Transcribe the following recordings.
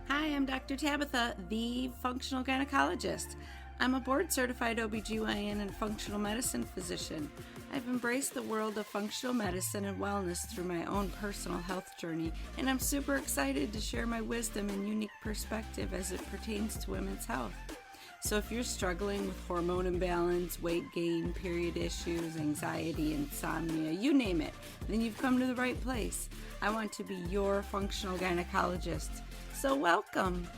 Hi, I'm Dr. Tabatha, the functional gynecologist. I'm a board-certified OBGYN and functional medicine physician. I've embraced the world of functional medicine and wellness through my own personal health journey, and I'm super excited to share my wisdom and unique perspective as it pertains to women's health. So if you're struggling with hormone imbalance, weight gain, period issues, anxiety, insomnia, you name it, then you've come to the right place. I want to be your functional gynecologist. So welcome.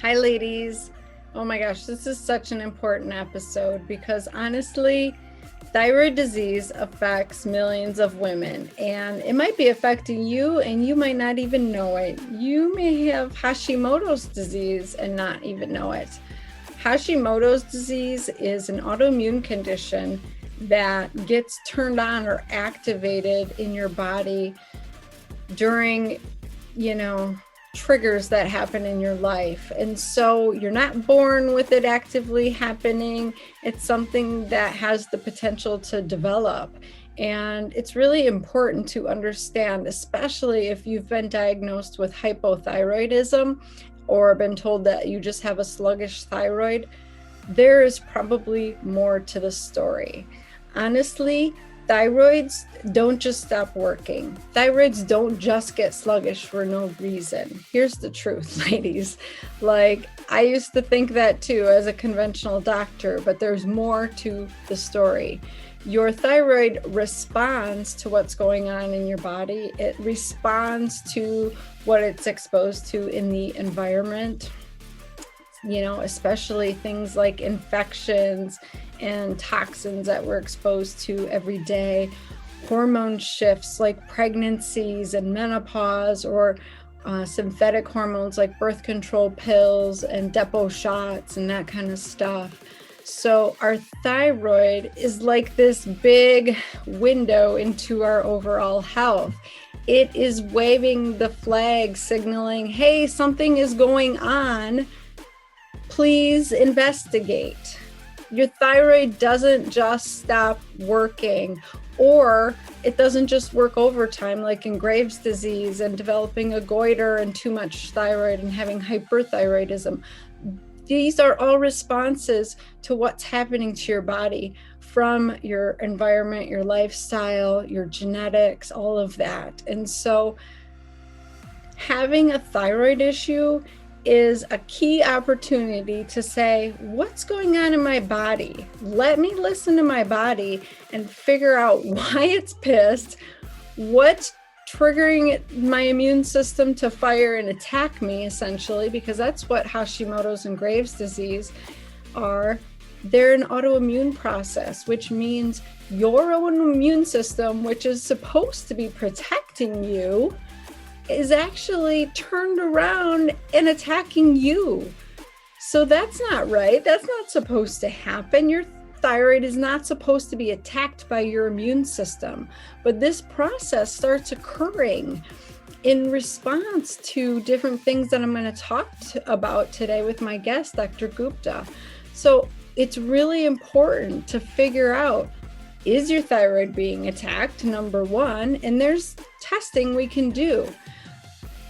Hi, ladies. Oh my gosh, this is such an important episode because honestly, thyroid disease affects millions of women, and it might be affecting you and you might not even know it. You may have Hashimoto's disease and not even know it. Hashimoto's disease is an autoimmune condition that gets turned on or activated in your body during, triggers that happen in your life. And so you're not born with it actively happening. It's something that has the potential to develop. And it's really important to understand, especially if you've been diagnosed with hypothyroidism or been told that you just have a sluggish thyroid, there is probably more to the story. Honestly, thyroids don't just stop working. Thyroids don't just get sluggish for no reason. Here's the truth, ladies. I used to think that too as a conventional doctor, but there's more to the story. Your thyroid responds to what's going on in your body. It responds to what it's exposed to in the environment, especially things like infections and toxins that we're exposed to every day, hormone shifts like pregnancies and menopause, or synthetic hormones like birth control pills and depot shots and that kind of stuff. So our thyroid is like this big window into our overall health. It is waving the flag, signaling, hey, something is going on. Please investigate. Your thyroid doesn't just stop working, or it doesn't just work overtime like in Graves' disease and developing a goiter and too much thyroid and having hyperthyroidism. These are all responses to what's happening to your body from your environment, your lifestyle, your genetics, all of that. And so having a thyroid issue is a key opportunity to say, what's going on in my body? Let me listen to my body and figure out why it's pissed, what's triggering my immune system to fire and attack me, essentially, because that's what Hashimoto's and Graves' disease are. They're an autoimmune process, which means your own immune system, which is supposed to be protecting you, is actually turned around and attacking you. So that's not right. That's not supposed to happen. Your thyroid is not supposed to be attacked by your immune system. But this process starts occurring in response to different things that I'm going to talk about today with my guest, Dr. Gupta. So it's really important to figure out, is your thyroid being attacked? Number one, and there's testing we can do.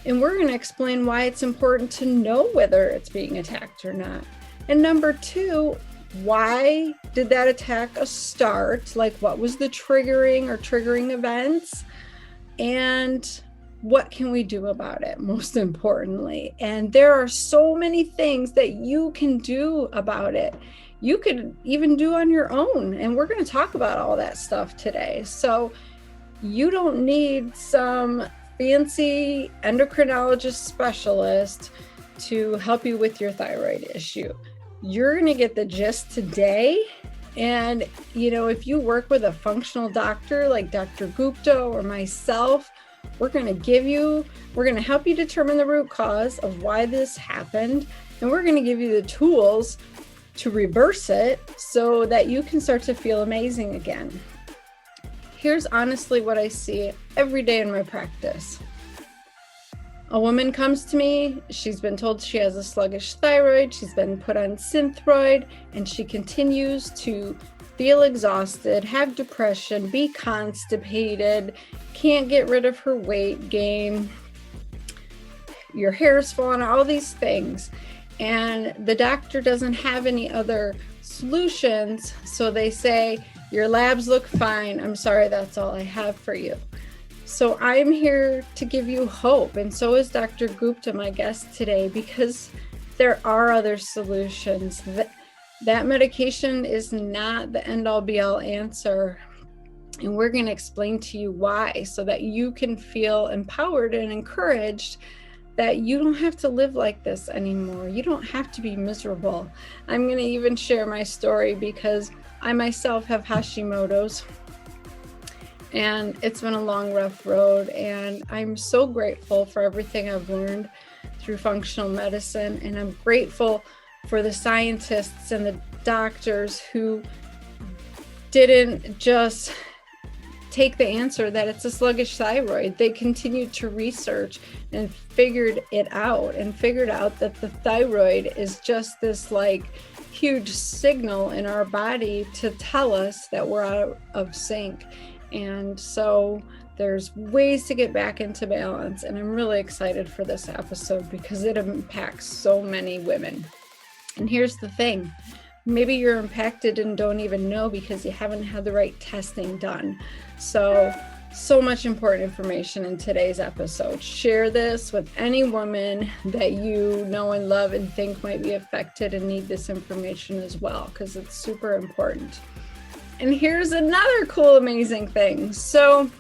And we're going to explain why it's important to know whether it's being attacked or not. And number two, why did that attack start? Like, what was the triggering events? And what can we do about it, most importantly? And there are so many things that you can do about it. You could even do on your own. And we're going to talk about all that stuff today. So you don't need some fancy endocrinologist specialist to help you with your thyroid issue. You're going to get the gist today. And, if you work with a functional doctor like Dr. Gupta or myself, we're going to help you determine the root cause of why this happened. And we're going to give you the tools to reverse it so that you can start to feel amazing again. Here's honestly what I see every day in my practice. A woman comes to me, she's been told she has a sluggish thyroid, she's been put on Synthroid, and she continues to feel exhausted, have depression, be constipated, can't get rid of her weight gain, your hair's falling, all these things. And the doctor doesn't have any other solutions, so they say, your labs look fine, I'm sorry, that's all I have for you. So I'm here to give you hope, and so is Dr. Gupta, my guest today, because there are other solutions. That medication is not the end-all be-all answer, and we're going to explain to you why, so that you can feel empowered and encouraged that you don't have to live like this anymore. You don't have to be miserable. I'm going to even share my story because I myself have Hashimoto's. And it's been a long, rough road. And I'm so grateful for everything I've learned through functional medicine. And I'm grateful for the scientists and the doctors who didn't just take the answer that it's a sluggish thyroid. They continued to research and figured out that the thyroid is just this like huge signal in our body to tell us that we're out of sync. And so there's ways to get back into balance. And I'm really excited for this episode because it impacts so many women. And here's the thing. Maybe you're impacted and don't even know because you haven't had the right testing done. So much important information in today's episode. Share this with any woman that you know and love and think might be affected and need this information as well, because it's super important. And here's another cool, amazing thing. So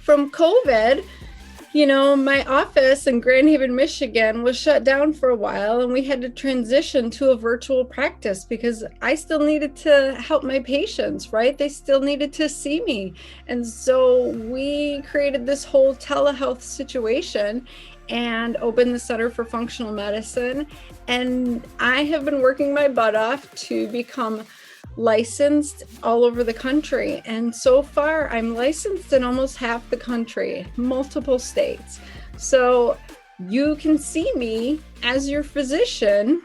from COVID, my office in Grand Haven, Michigan was shut down for a while, and we had to transition to a virtual practice because I still needed to help my patients, right? They still needed to see me. And so we created this whole telehealth situation and opened the Center for Functional Medicine. And I have been working my butt off to become licensed all over the country. And so far, I'm licensed in almost half the country, multiple states. So you can see me as your physician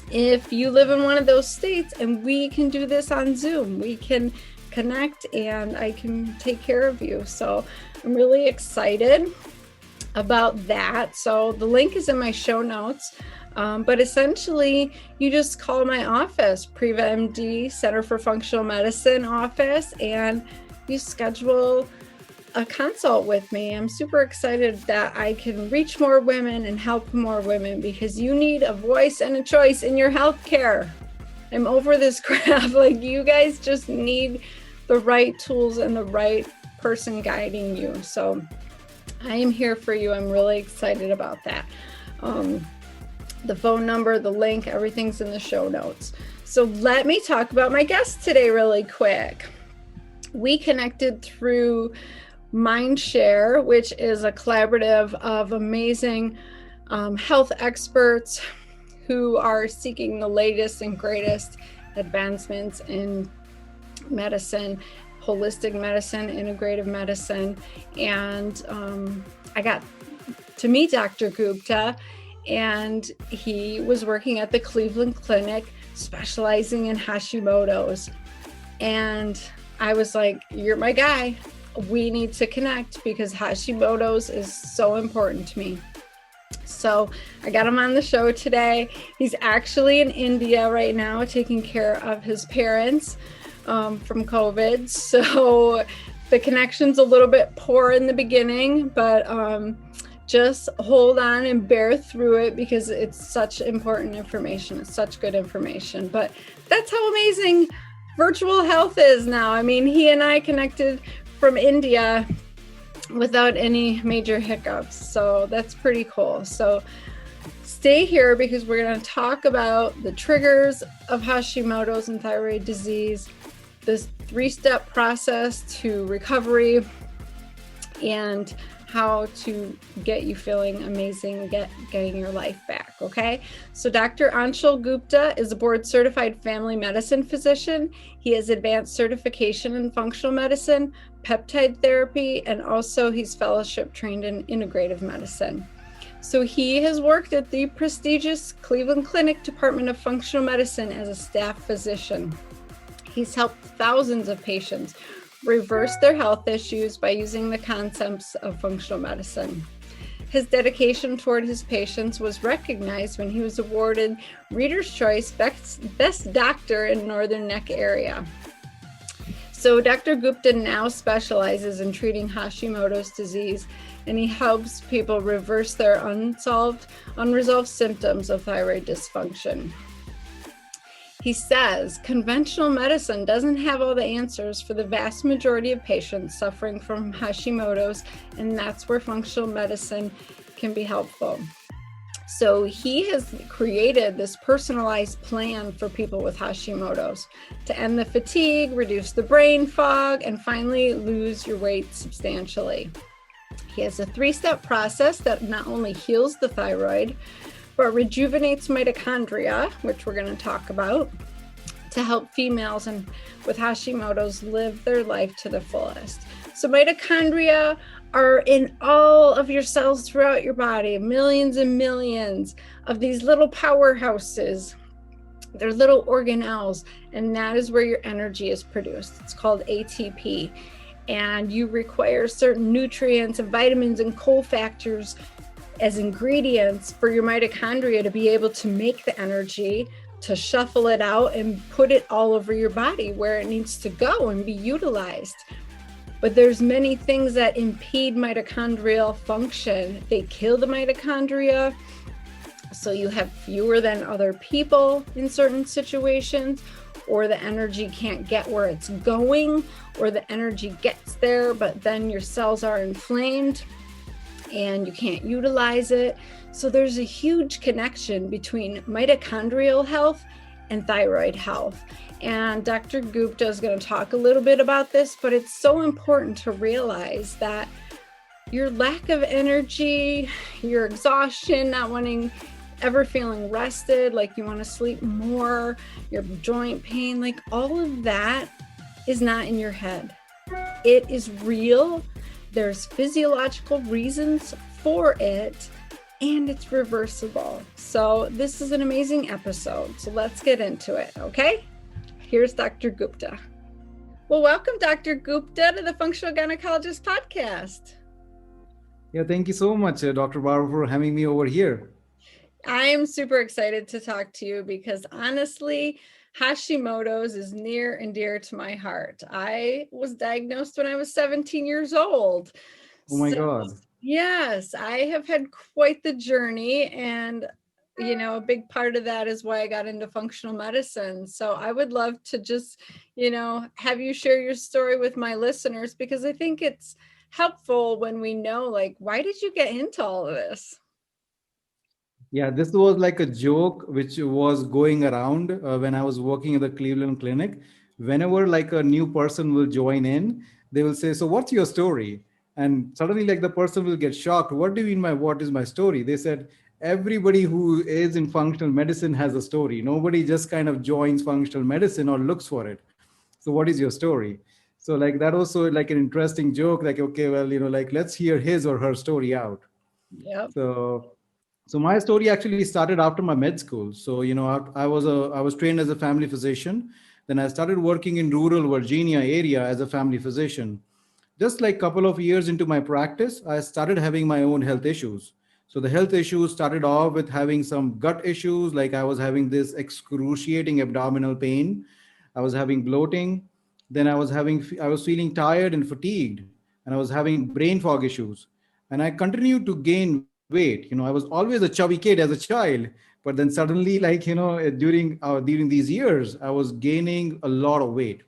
if you live in one of those states, and we can do this on Zoom. We can connect and I can take care of you. So I'm really excited about that. So the link is in my show notes. But essentially, you just call my office, Priva MD, Center for Functional Medicine office, and you schedule a consult with me. I'm super excited that I can reach more women and help more women because you need a voice and a choice in your healthcare. I'm over this crap. Like, you guys just need the right tools and the right person guiding you. So I am here for you. I'm really excited about that. The phone number, the link, everything's in the show notes. So let me talk about my guest today really quick. We connected through Mindshare, which is a collaborative of amazing health experts who are seeking the latest and greatest advancements in medicine, holistic medicine, integrative medicine. And I got to meet Dr. Gupta, and he was working at the Cleveland Clinic specializing in Hashimoto's. And I was like, you're my guy. We need to connect because Hashimoto's is so important to me. So I got him on the show today. He's actually in India right now taking care of his parents from COVID. So the connection's a little bit poor in the beginning, but just hold on and bear through it because it's such important information. It's such good information. But that's how amazing virtual health is now. I mean, he and I connected from India without any major hiccups. So that's pretty cool. So stay here because we're going to talk about the triggers of Hashimoto's and thyroid disease, this 3-step process to recovery, and how to get you feeling amazing, getting your life back, okay? So Dr. Anshul Gupta is a board certified family medicine physician. He has advanced certification in functional medicine, peptide therapy, and also he's fellowship trained in integrative medicine. So he has worked at the prestigious Cleveland Clinic Department of Functional Medicine as a staff physician. He's helped thousands of patients reverse their health issues by using the concepts of functional medicine. His dedication toward his patients was recognized when he was awarded Reader's Choice Best Doctor in Northern Neck area. So Dr. Gupta now specializes in treating Hashimoto's disease, and he helps people reverse their unresolved symptoms of thyroid dysfunction. He says conventional medicine doesn't have all the answers for the vast majority of patients suffering from Hashimoto's, and that's where functional medicine can be helpful. So he has created this personalized plan for people with Hashimoto's to end the fatigue, reduce the brain fog, and finally lose your weight substantially. He has a 3-step process that not only heals the thyroid, but rejuvenates mitochondria, which we're going to talk about, to help females and with Hashimoto's live their life to the fullest. So mitochondria are in all of your cells throughout your body, millions and millions of these little powerhouses. They're little organelles, and that is where your energy is produced. It's called ATP. And you require certain nutrients and vitamins and cofactors as ingredients for your mitochondria to be able to make the energy, to shuffle it out and put it all over your body where it needs to go and be utilized. But there's many things that impede mitochondrial function. They kill the mitochondria, so you have fewer than other people in certain situations, or the energy can't get where it's going, or the energy gets there, but then your cells are inflamed and you can't utilize it. So there's a huge connection between mitochondrial health and thyroid health. And Dr. Gupta is going to talk a little bit about this, but it's so important to realize that your lack of energy, your exhaustion, not wanting, ever feeling rested, like you want to sleep more, your joint pain, like all of that is not in your head. It is real. There's physiological reasons for it, and it's reversible. So this is an amazing episode. So let's get into it, okay? Here's Dr. Gupta. Well, welcome, Dr. Gupta, to the Functional Gynecologist Podcast. Yeah, thank you so much, Dr. Barber, for having me over here. I am super excited to talk to you because honestly, Hashimoto's is near and dear to my heart. I was diagnosed when I was 17 years old. Oh my God. Yes, I have had quite the journey, and a big part of that is why I got into functional medicine. So I would love to just, have you share your story with my listeners, because I think it's helpful when we know, like, why did you get into all of this? Yeah, this was like a joke which was going around when I was working at the Cleveland Clinic. Whenever like a new person will join in, they will say, "So what's your story?" And suddenly like the person will get shocked. "What do you mean by what is my story?" They said, everybody who is in functional medicine has a story. Nobody just kind of joins functional medicine or looks for it. So what is your story? So like that also like an interesting joke, like, okay, well, like let's hear his or her story out. Yep. So my story actually started after my med school. So, I was trained as a family physician. Then I started working in rural Virginia area as a family physician. Just like a couple of years into my practice, I started having my own health issues. So the health issues started off with having some gut issues, like I was having this excruciating abdominal pain. I was having bloating. Then I was feeling tired and fatigued, and I was having brain fog issues. And I continued to gain weight. I was always a chubby kid as a child, but then suddenly, like, during these years, I was gaining a lot of weight.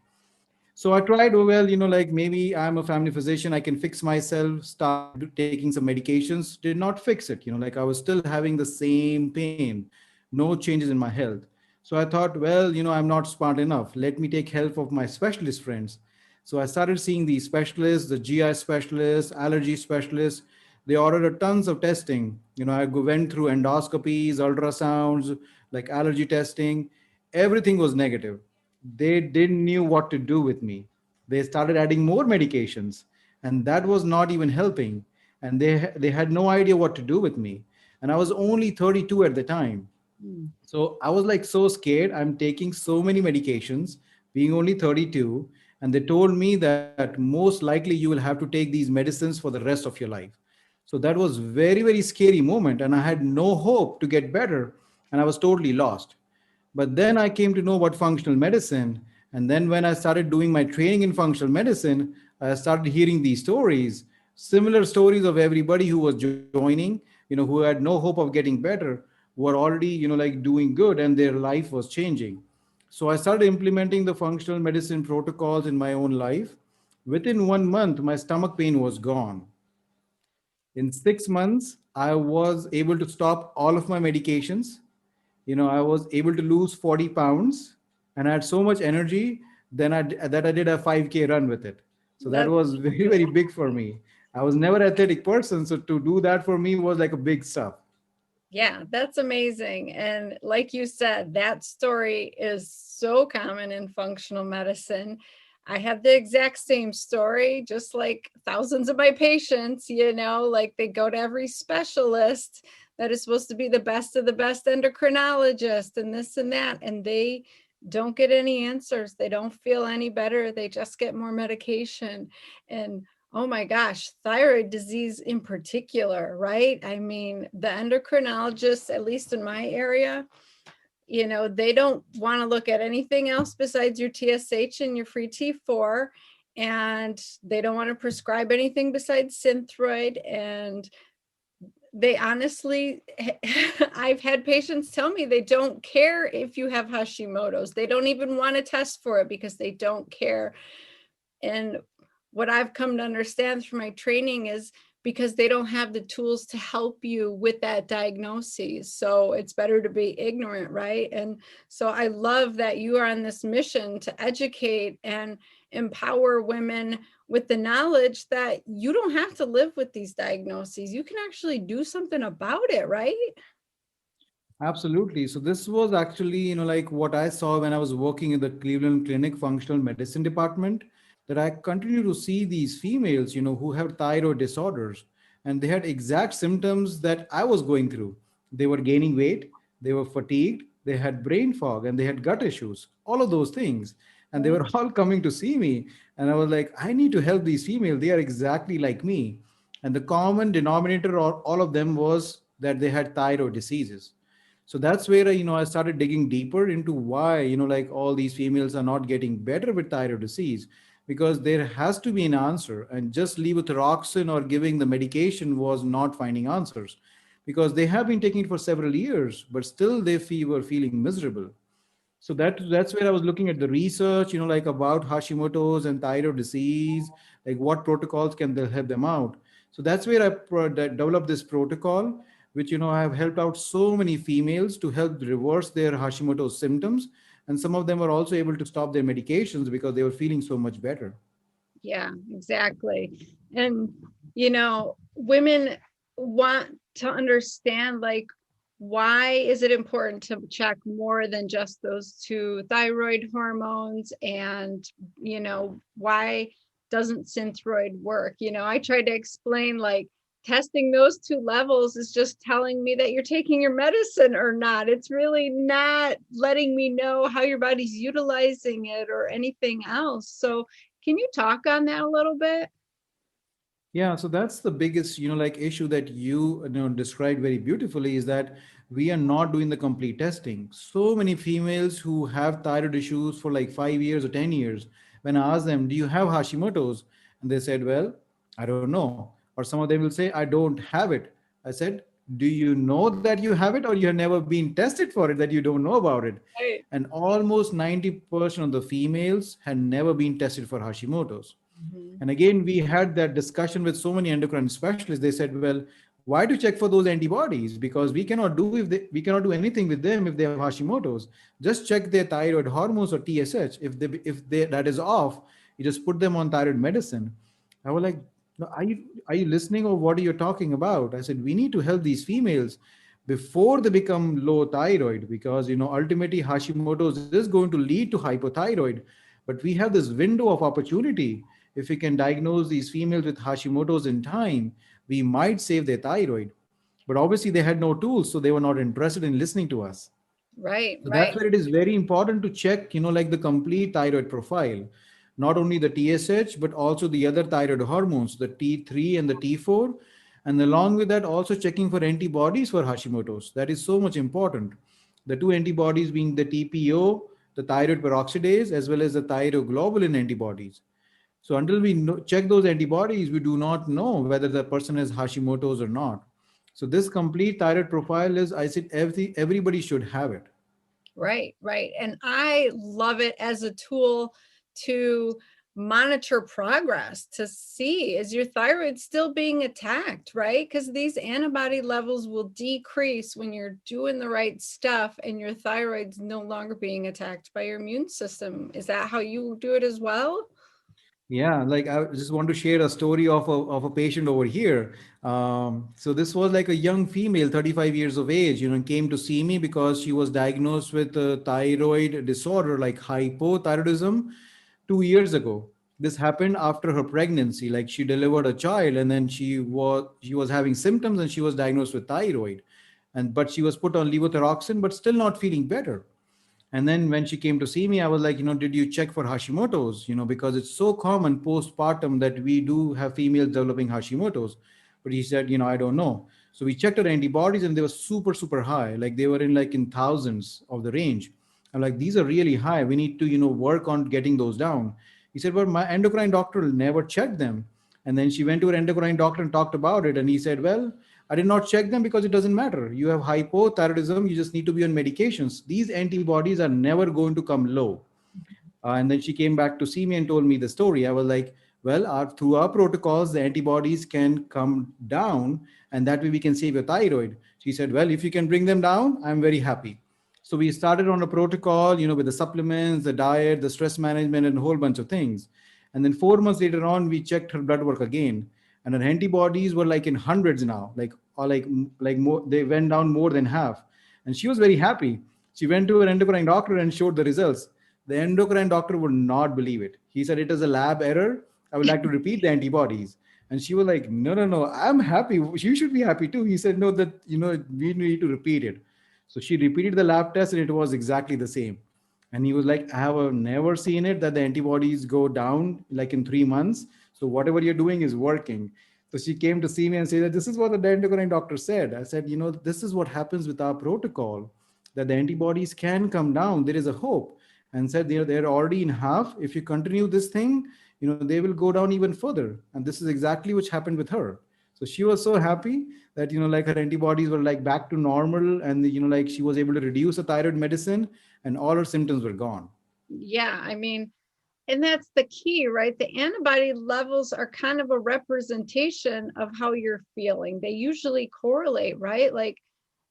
So I tried, oh, well, like maybe I'm a family physician, I can fix myself, started taking some medications, did not fix it. Like I was still having the same pain, no changes in my health. So I thought, well, I'm not smart enough. Let me take help of my specialist friends. So I started seeing the specialists, the GI specialists, allergy specialists. They ordered a tons of testing. Went through endoscopies, ultrasounds, like allergy testing. Everything was negative. They didn't knew what to do with me. They started adding more medications, and that was not even helping. And they had no idea what to do with me. And I was only 32 at the time. Mm. So I was like so scared. I'm taking so many medications, being only 32. And they told me that most likely you will have to take these medicines for the rest of your life. So that was very, very scary moment. And I had no hope to get better. And I was totally lost. But then I came to know about functional medicine. And then when I started doing my training in functional medicine, I started hearing these stories, similar stories of everybody who was joining, who had no hope of getting better, were already, like doing good and their life was changing. So I started implementing the functional medicine protocols in my own life. Within 1 month, my stomach pain was gone. In 6 months, I was able to stop all of my medications. I was able to lose 40 pounds and I had so much energy that I did a 5K run with it. So that That's was very, very big for me. I was never an athletic person. So to do that for me was like a big stuff. Yeah, that's amazing. And like you said, that story is so common in functional medicine. I have the exact same story, just like thousands of my patients, like they go to every specialist that is supposed to be the best of the best endocrinologist and this and that, and they don't get any answers. They don't feel any better. They just get more medication. And oh my gosh, thyroid disease in particular, right? I mean, the endocrinologists, at least in my area, they don't want to look at anything else besides your TSH and your free T4. And they don't want to prescribe anything besides Synthroid. And they honestly, I've had patients tell me they don't care if you have Hashimoto's. They don't even want to test for it because they don't care. And what I've come to understand through my training is because they don't have the tools to help you with that diagnosis. So it's better to be ignorant, right? And so I love that you are on this mission to educate and empower women with the knowledge that you don't have to live with these diagnoses. You can actually do something about it, right? Absolutely. So this was actually, like what I saw when I was working in the Cleveland Clinic functional medicine department, that I continue to see these females, who have thyroid disorders, and they had exact symptoms that I was going through. They were gaining weight, they were fatigued, they had brain fog, and they had gut issues, all of those things. And they were all coming to see me. And I was like, I need to help these females. They are exactly like me. And the common denominator of all of them was that they had thyroid diseases. So that's where I started digging deeper into why like all these females are not getting better with thyroid disease, because there has to be an answer, and just levothyroxine or giving the medication was not finding answers, because they have been taking it for several years but still were feeling miserable. So that's where I was looking at the research, like about Hashimoto's and thyroid disease, like what protocols can they help them out. So that's where I developed this protocol, which I have helped out so many females to help reverse their Hashimoto's symptoms, and some of them were also able to stop their medications because they were feeling so much better. Yeah, exactly. And, women want to understand, like, why is it important to check more than just those two thyroid hormones? And, why doesn't Synthroid work? I tried to explain, like, testing those two levels is just telling me that you're taking your medicine or not. It's really not letting me know how your body's utilizing it or anything else. So can you talk on that a little bit? Yeah, so that's the biggest, like issue that described very beautifully, is that we are not doing the complete testing. So many females who have thyroid issues for like 5 years or 10 years, when I ask them, do you have Hashimoto's? And they said, well, I don't know. Or some of them will say, I don't have it. I said, do you know that you have it, or you have never been tested for it that you don't know about it? Right. And almost 90% of the females had never been tested for Hashimoto's. Mhm. And again, we had that discussion with so many endocrine specialists. They said, well, why to check for those antibodies? Because we cannot do anything with them if they have Hashimoto's. Just check their thyroid hormones or TSH. If that is off, You just put them on thyroid medicine. I was like, "No, are you listening, or what are you talking about?" I said, we need to help these females before they become low thyroid, because ultimately Hashimoto's is going to lead to hypothyroid. But we have this window of opportunity. If we can diagnose these females with Hashimoto's in time, we might save their thyroid. But obviously they had no tools, so they were not interested in listening to us. Right, So that's right. where it is very important to check, like the complete thyroid profile, not only the TSH, but also the other thyroid hormones, the T3 and the T4. And along with that, also checking for antibodies for Hashimoto's. That is so much important. The two antibodies being the TPO, the thyroid peroxidase, as well as the thyroglobulin antibodies. So until we check those antibodies, we do not know whether the person has Hashimoto's or not. So this complete thyroid profile is, I said, everybody should have it. Right, right. And I love it as a tool to monitor progress, to see, is your thyroid still being attacked, right? Because these antibody levels will decrease when you're doing the right stuff and your thyroid's no longer being attacked by your immune system. Is that how you do it as well? Yeah, like I just want to share a story of a patient over here. So this was like a young female, 35 years of age, came to see me because she was diagnosed with a thyroid disorder like hypothyroidism 2 years ago. This happened after her pregnancy. Like she delivered a child, and then she was having symptoms, and she was diagnosed with thyroid, and but she was put on levothyroxine, but still not feeling better. And then when she came to see me, I was like, did you check for Hashimoto's? Because it's so common postpartum that we do have females developing Hashimoto's. But he said, I don't know. So we checked her antibodies, and they were super, super high. Like they were in thousands of the range. I'm like, these are really high. We need to, work on getting those down. He said, well, my endocrine doctor will never check them. And then she went to her endocrine doctor and talked about it. And he said, well, I did not check them because it doesn't matter. You have hypothyroidism. You just need to be on medications. These antibodies are never going to come low. And then she came back to see me and told me the story. I was like, well, through our protocols, the antibodies can come down, and that way we can save your thyroid. She said, well, if you can bring them down, I'm very happy. So we started on a protocol, with the supplements, the diet, the stress management, and a whole bunch of things. And then 4 months later on, we checked her blood work again, and her antibodies were like in hundreds now, like more. They went down more than half, and she was very happy. She went to her endocrine doctor and showed the results. The endocrine doctor would not believe it. He said, it is a lab error. I would like to repeat the antibodies. And she was like, no, no, no, I'm happy. You should be happy too. He said, no, that, we need to repeat it. So she repeated the lab test, and it was exactly the same. And he was like, I have never seen it that the antibodies go down like in 3 months. So whatever you're doing is working. So she came to see me and said that this is what the endocrine doctor said. I said, this is what happens with our protocol, that the antibodies can come down. There is a hope. And said, they're already in half. If you continue this thing, they will go down even further. And this is exactly what happened with her. So she was so happy that, like her antibodies were like back to normal, and, like she was able to reduce the thyroid medicine, and all her symptoms were gone. Yeah, I mean, and that's the key, right? The antibody levels are kind of a representation of how you're feeling. They usually correlate, right? Like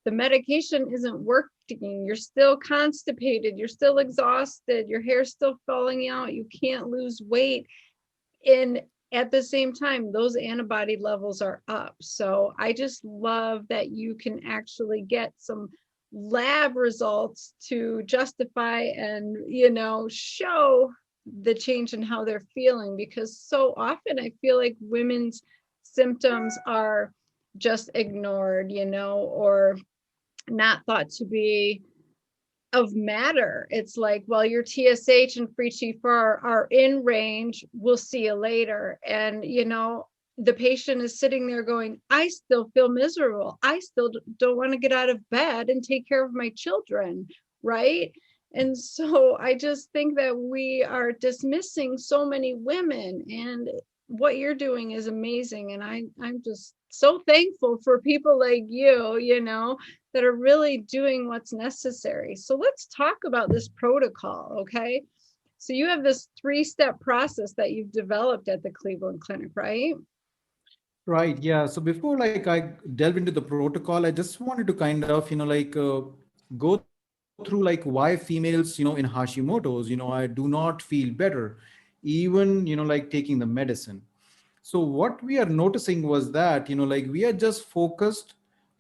the medication isn't working. You're still constipated. You're still exhausted. Your hair's still falling out. You can't lose weight. And at the same time, those antibody levels are up. So I just love that you can actually get some lab results to justify and, show the change in how they're feeling, because so often I feel like women's symptoms are just ignored, or not thought to be of matter. It's like, well, your TSH and free T4 are in range. We'll see you later. And, the patient is sitting there going, I still feel miserable. I still don't want to get out of bed and take care of my children. Right. And so I just think that we are dismissing so many women, and what you're doing is amazing. And I'm just so thankful for people like you, that are really doing what's necessary. So let's talk about this protocol, okay? So you have this 3-step process that you've developed at the Cleveland Clinic, right? Right. Yeah. So before like I delve into the protocol, I just wanted to kind of, go through like why females, in Hashimoto's, I do not feel better. even, like taking the medicine. So what we are noticing was that, like we are just focused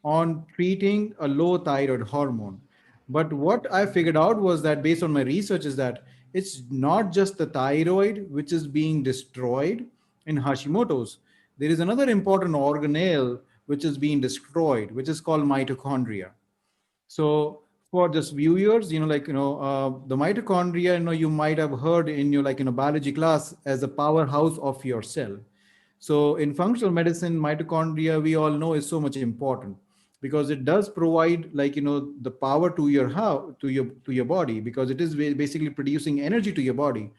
on treating a low thyroid hormone. But what I figured out was that, based on my research, is that it's not just the thyroid which is being destroyed in Hashimoto's. There is another important organelle which is being destroyed, which is called mitochondria. So for just viewers, the mitochondria, you might have heard in your biology class as the powerhouse of your cell. So in functional medicine, mitochondria, we all know, is so much important because it does provide the power to your to your body, because it is basically producing energy to your body.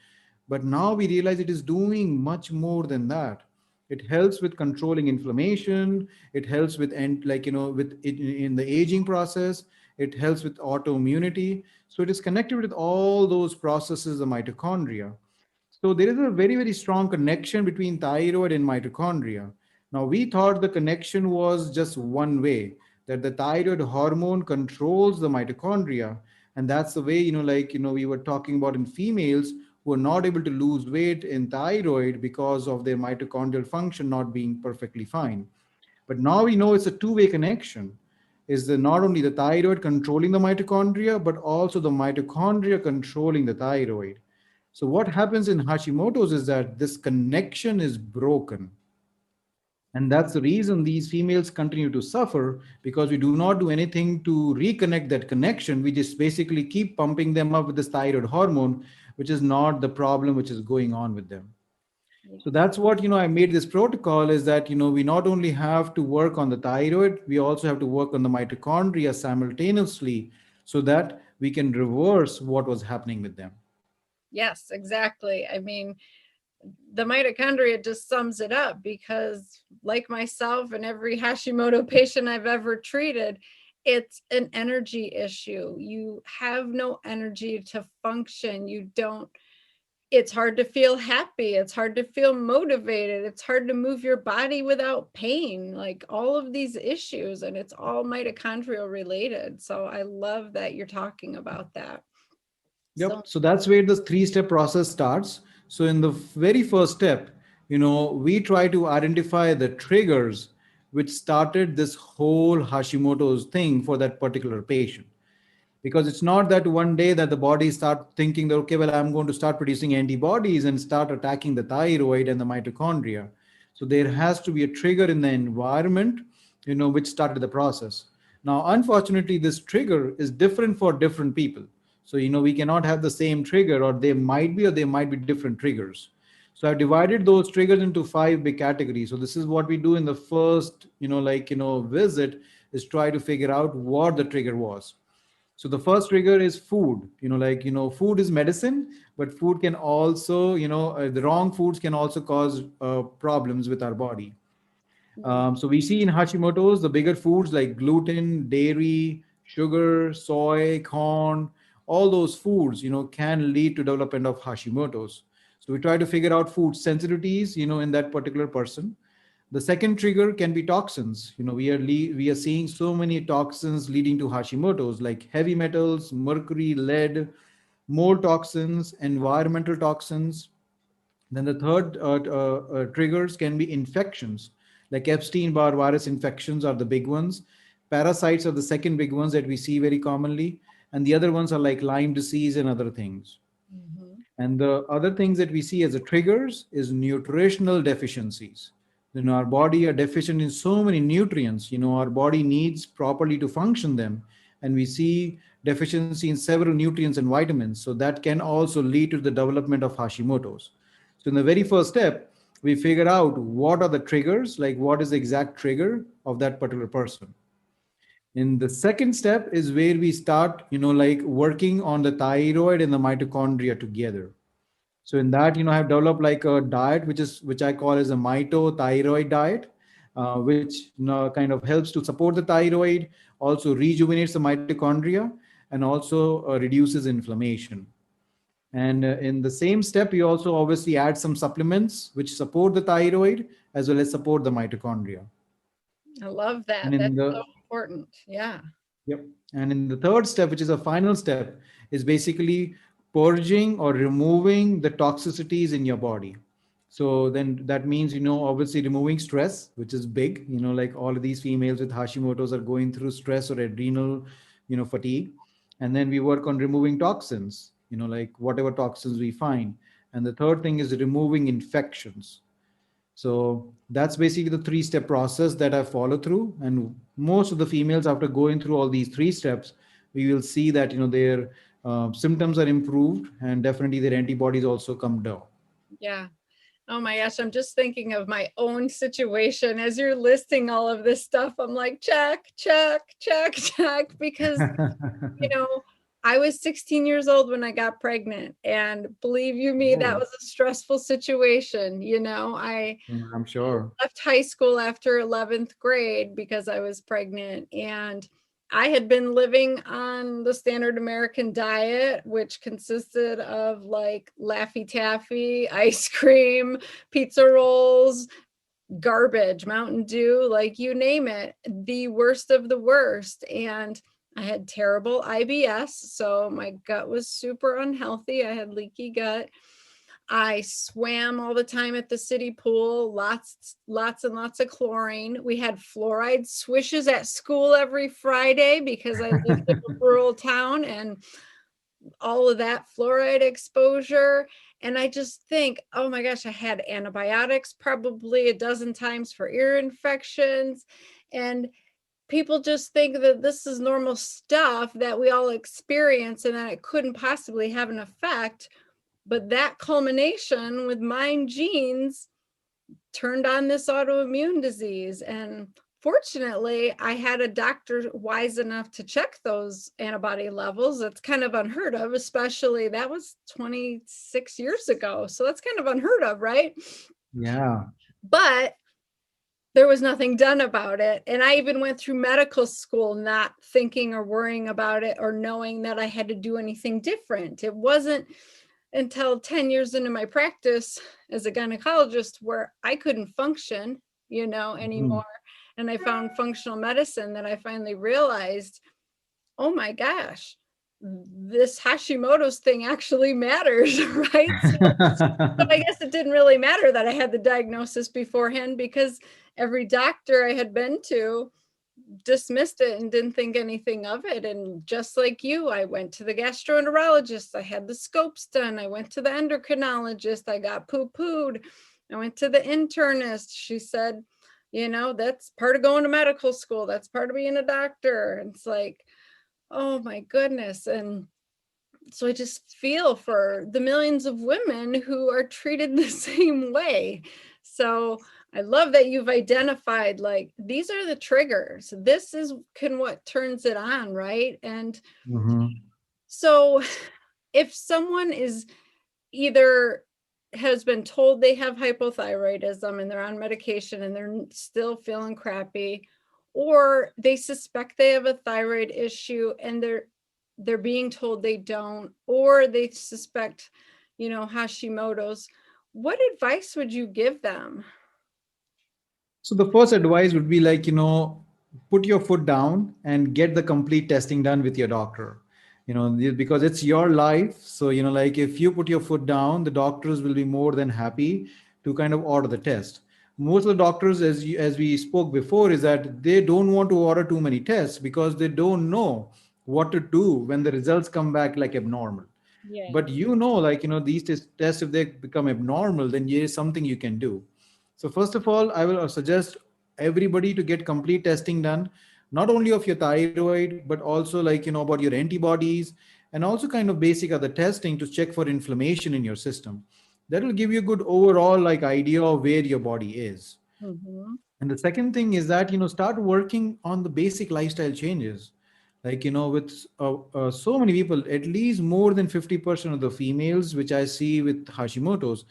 But now we realize it is doing much more than that. It helps with controlling inflammation. It helps with with it in the aging process. It helps with autoimmunity. So it is connected with all those processes, the mitochondria. So there is a very, very strong connection between thyroid and mitochondria. Now we thought the connection was just one way, that the thyroid hormone controls the mitochondria. And that's the way, we were talking about in females who are not able to lose weight in thyroid because of their mitochondrial function not being perfectly fine. But now we know it's a two-way connection. Is the not only the thyroid controlling the mitochondria, but also the mitochondria controlling the thyroid. So what happens in Hashimoto's is that this connection is broken. And that's the reason these females continue to suffer, because we do not do anything to reconnect that connection. We just basically keep pumping them up with this thyroid hormone, which is not the problem which is going on with them. So that's what, I made this protocol, is that, we not only have to work on the thyroid, we also have to work on the mitochondria simultaneously, so that we can reverse what was happening with them. Yes, exactly. I mean, the mitochondria just sums it up, because like myself and every Hashimoto patient I've ever treated, it's an energy issue. You have no energy to function. It's hard to feel happy. It's hard to feel motivated. It's hard to move your body without pain, like all of these issues, and it's all mitochondrial related. So I love that you're talking about that. Yep. So that's where the three-step process starts. So in the very first step, we try to identify the triggers which started this whole Hashimoto's thing for that particular patient. Because it's not that one day that the body start thinking that, okay, well, I'm going to start producing antibodies and start attacking the thyroid and the mitochondria. So there has to be a trigger in the environment, which started the process. Now, unfortunately, this trigger is different for different people. So, we cannot have the same trigger, or there might be different triggers. So I've divided those triggers into 5 big categories. So this is what we do in the first, visit, is try to figure out what the trigger was. So the first trigger is food. Food is medicine, but food can also, the wrong foods can also cause problems with our body. So we see in Hashimoto's, the bigger foods like gluten, dairy, sugar, soy, corn, all those foods, can lead to development of Hashimoto's. So we try to figure out food sensitivities, in that particular person. The second trigger can be toxins. We are seeing so many toxins leading to Hashimoto's, like heavy metals, mercury, lead, mold toxins, environmental toxins. Then the third triggers can be infections, like Epstein-Barr virus infections are the big ones. Parasites are the second big ones that we see very commonly, and the other ones are like Lyme disease and other things. And the other things that we see as the triggers is nutritional deficiencies. Our body are deficient in so many nutrients. Our body needs properly to function them, and we see deficiency in several nutrients and vitamins. So that can also lead to the development of Hashimoto's. So in the very first step, we figure out what are the triggers, like what is the exact trigger of that particular person. In the second step is where we start, working on the thyroid and the mitochondria together. So in that, I've developed like a diet, which I call as a Mito-Thyroid diet, which kind of helps to support the thyroid, also rejuvenates the mitochondria, and also reduces inflammation. And in the same step, you also obviously add some supplements which support the thyroid as well as support the mitochondria. I love that. And in That's the so important. Yeah. Yep. And in the third step, which is a final step, is basically purging or removing the toxicities in your body. So then that means, obviously removing stress, which is big, like all of these females with Hashimoto's are going through stress or adrenal, fatigue. And then we work on removing toxins, like whatever toxins we find. And the third thing is removing infections. So that's basically the three-step process that I follow through. And most of the females, after going through all these three steps, we will see that their symptoms are improved, and definitely their antibodies also come down. Yeah. Oh my gosh, I'm just thinking of my own situation as you're listing all of this stuff. I'm like, check, check, check, check, because, you know, I was 16 years old when I got pregnant, and believe you me, that Oh, was a stressful situation. I I'm sure. left high school after 11th grade because I was pregnant, and I had been living on the standard American diet, which consisted of like Laffy Taffy, ice cream, pizza rolls, garbage, Mountain Dew, like you name it, the worst of the worst. And I had terrible IBS, so my gut was super unhealthy. I had leaky gut. I swam all the time at the city pool, lots and lots of chlorine. We had fluoride swishes at school every Friday because I lived in a rural town, and all of that fluoride exposure. And I just think, oh my gosh, I had antibiotics probably a dozen times for ear infections. And people just think that this is normal stuff that we all experience and that it couldn't possibly have an effect. But that culmination with my genes turned on this autoimmune disease. And fortunately, I had a doctor wise enough to check those antibody levels. It's kind of unheard of, especially that was 26 years ago. So that's kind of unheard of, right? Yeah. But there was nothing done about it. And I even went through medical school not thinking or worrying about it or knowing that I had to do anything different. It wasn't until 10 years into my practice as a gynecologist where I couldn't function, Mhm. anymore. And I found functional medicine that I finally realized, oh my gosh, this Hashimoto's thing actually matters, right? But I guess it didn't really matter that I had the diagnosis beforehand because every doctor I had been to dismissed it and didn't think anything of it. And just like you, I went to the gastroenterologist, I had the scopes done, I went to the endocrinologist, I got poo-pooed, I went to the internist. She said, that's part of going to medical school, that's part of being a doctor. And it's like, oh my goodness. And so I just feel for the millions of women who are treated the same way. So I love that you've identified, like, these are the triggers. This is what turns it on, right? And Mhm. so if someone is either has been told they have hypothyroidism and they're on medication and they're still feeling crappy, or they suspect they have a thyroid issue and they're being told they don't, or they suspect, Hashimoto's, what advice would you give them? So the first advice would be like, put your foot down and get the complete testing done with your doctor. Because it's your life. So, like if you put your foot down, the doctors will be more than happy to kind of order the test. Most of the doctors, as we spoke before, is that they don't want to order too many tests because they don't know what to do when the results come back like abnormal. Yeah. But like these tests, if they become abnormal, then there is something you can do. So first of all, I will suggest everybody to get complete testing done, not only of your thyroid but also like about your antibodies, and also kind of basic other testing to check for inflammation in your system. That will give you a good overall like idea of where your body is. Mm-hmm. And the second thing is that, start working on the basic lifestyle changes. Like, with so many people, at least more than 50% of the females, which I see with Hashimoto's,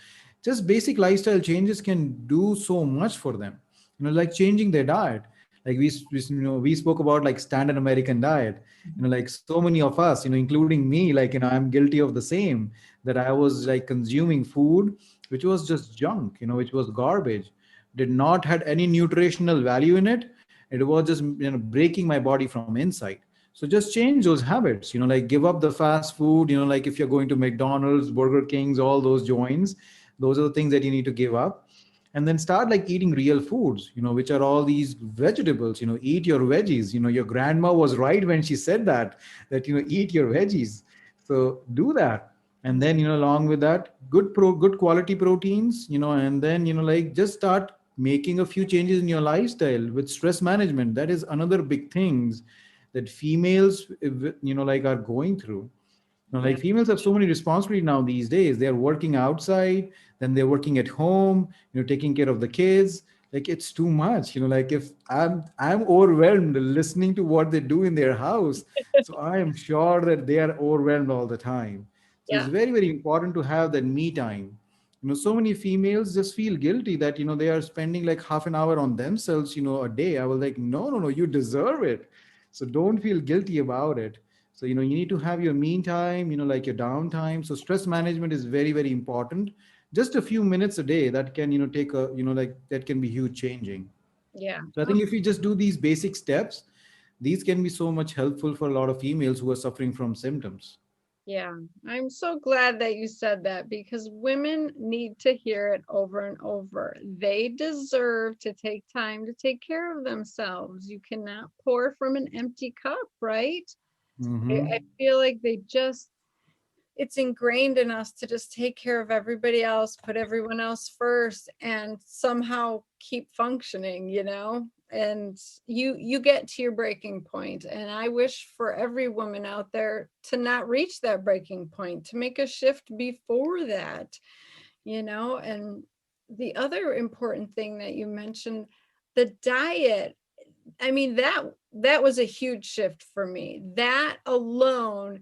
just basic lifestyle changes can do so much for them. Like changing their diet. Like we spoke about like standard American diet. Like so many of us, including me, like, I'm guilty of the same, that I was like consuming food which was just junk, which was garbage, did not had any nutritional value in it. It was just breaking my body from inside. So just change those habits, like give up the fast food, like if you're going to McDonald's, Burger Kings, all those joints, those are the things that you need to give up. And then start like eating real foods, which are all these vegetables, eat your veggies. Your grandma was right when she said that, eat your veggies. So do that. And then, along with that, good quality proteins, and then, like just start making a few changes in your lifestyle with stress management. That is another big things that females like are going through. Yeah. Like females have so many responsibility now these days. They're working outside, then they're working at home, taking care of the kids. Like it's too much. Like if I'm overwhelmed listening to what they do in their house. So I am sure that they are overwhelmed all the time. So it's Yeah. very, very important to have that me time. So many females just feel guilty that they are spending like half an hour on themselves, a day. I was like, no, no, no, you deserve it. So don't feel guilty about it. So, you need to have your mean time, like your downtime. So stress management is very, very important. Just a few minutes a day that can, take a, like that can be huge changing. Yeah. So I Oh, think if we just do these basic steps, these can be so much helpful for a lot of females who are suffering from symptoms. yeah. I'm so glad that you said that because women need to hear it over and over. They deserve to take time to take care of themselves. You cannot pour from an empty cup, right? I Hmm. feel like they just it's ingrained in us to just take care of everybody else, put everyone else first, and somehow keep functioning, and you get to your breaking point. And I wish for every woman out there to not reach that breaking point, to make a shift before that, and the other important thing that you mentioned, the diet. I mean, that was a huge shift for me. That alone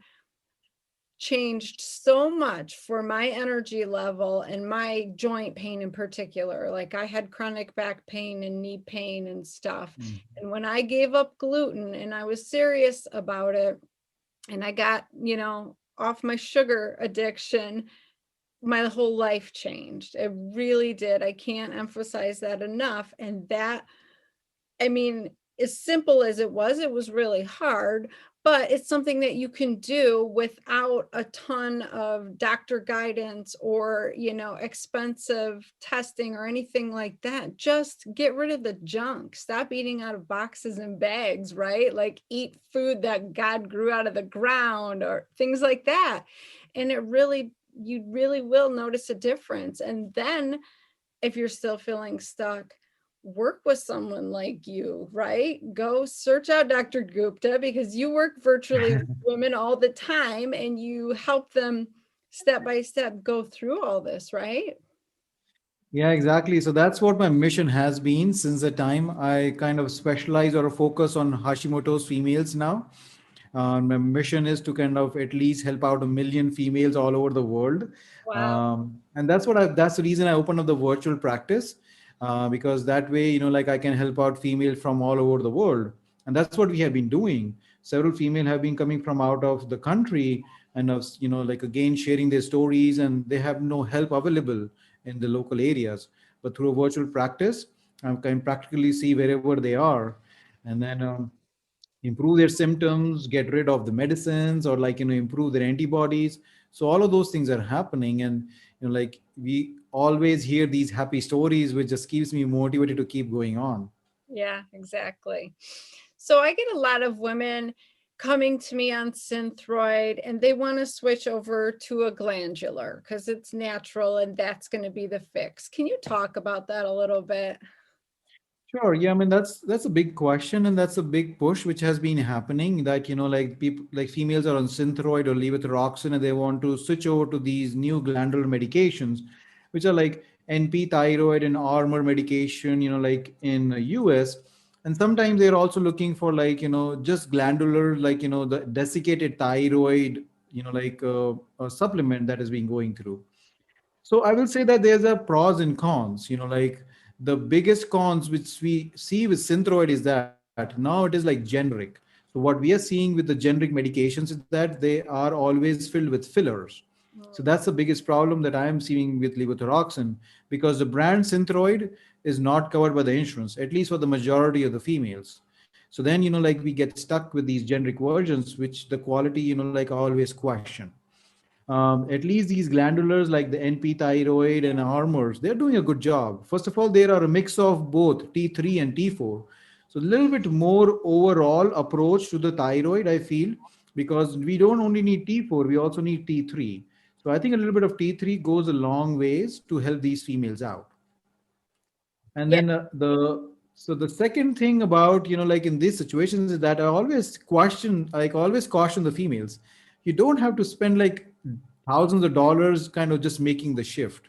changed so much for my energy level and my joint pain in particular. Like I had chronic back pain and knee pain and stuff. And when I gave up gluten and I was serious about it and I got, off my sugar addiction, my whole life changed. It really did. I can't emphasize that enough. And that, I mean, as simple as it was really hard, but it's something that you can do without a ton of doctor guidance or, expensive testing or anything like that. Just get rid of the junk. Stop eating out of boxes and bags, right? Like eat food that God grew out of the ground or things like that. And you really will notice a difference. And then if you're still feeling stuck, work with someone like you, right? Go search out Dr. Gupta because you work virtually with women all the time and you help them step by step go through all this, right? Yeah, exactly. So that's what my mission has been since the time I kind of specialize or focus on Hashimoto's females now. My mission is to kind of at least help out 1 million females all over the world. Wow. And that's the reason I opened up the virtual practice, because that way, like I can help out females from all over the world. And that's what we have been doing. Several female have been coming from out of the country and, like again, sharing their stories, and they have no help available in the local areas. But through a virtual practice, I can practically see wherever they are. And then, improve their symptoms, get rid of the medicines, or like improve their antibodies. So all of those things are happening, and like we always hear these happy stories, which just keeps me motivated to keep going on. Yeah, exactly. So I get a lot of women coming to me on Synthroid and they want to switch over to a glandular because it's natural and that's going to be the fix. Can you talk about that a little bit? Sure. Yeah. I mean, that's a big question, and that's a big push which has been happening. That like people, like females are on Synthroid or levothyroxine, and they want to switch over to these new glandular medications, which are like NP thyroid and Armor medication. Like in the US, and sometimes they're also looking for like just glandular, like the desiccated thyroid. Like a supplement that has been going through. So I will say that there's a pros and cons. Like the biggest cons which we see with Synthroid is that now it is like generic. So what we are seeing with the generic medications is that they are always filled with fillers. So Mm. that's the biggest problem that I am seeing with levothyroxine, because the brand Synthroid is not covered by the insurance, at least for the majority of the females. So then, like we get stuck with these generic versions, which the quality, like I always question. At least these glandulars like the NP thyroid and hormones, they're doing a good job. First of all, there are a mix of both T3 and T4. So a little bit more overall approach to the thyroid, I feel, because we don't only need T4, we also need T3. So I think a little bit of T3 goes a long ways to help these females out. And Yeah. then the second thing about, like in these situations is that I always caution the females, you don't have to spend like thousands of dollars kind of just making the shift,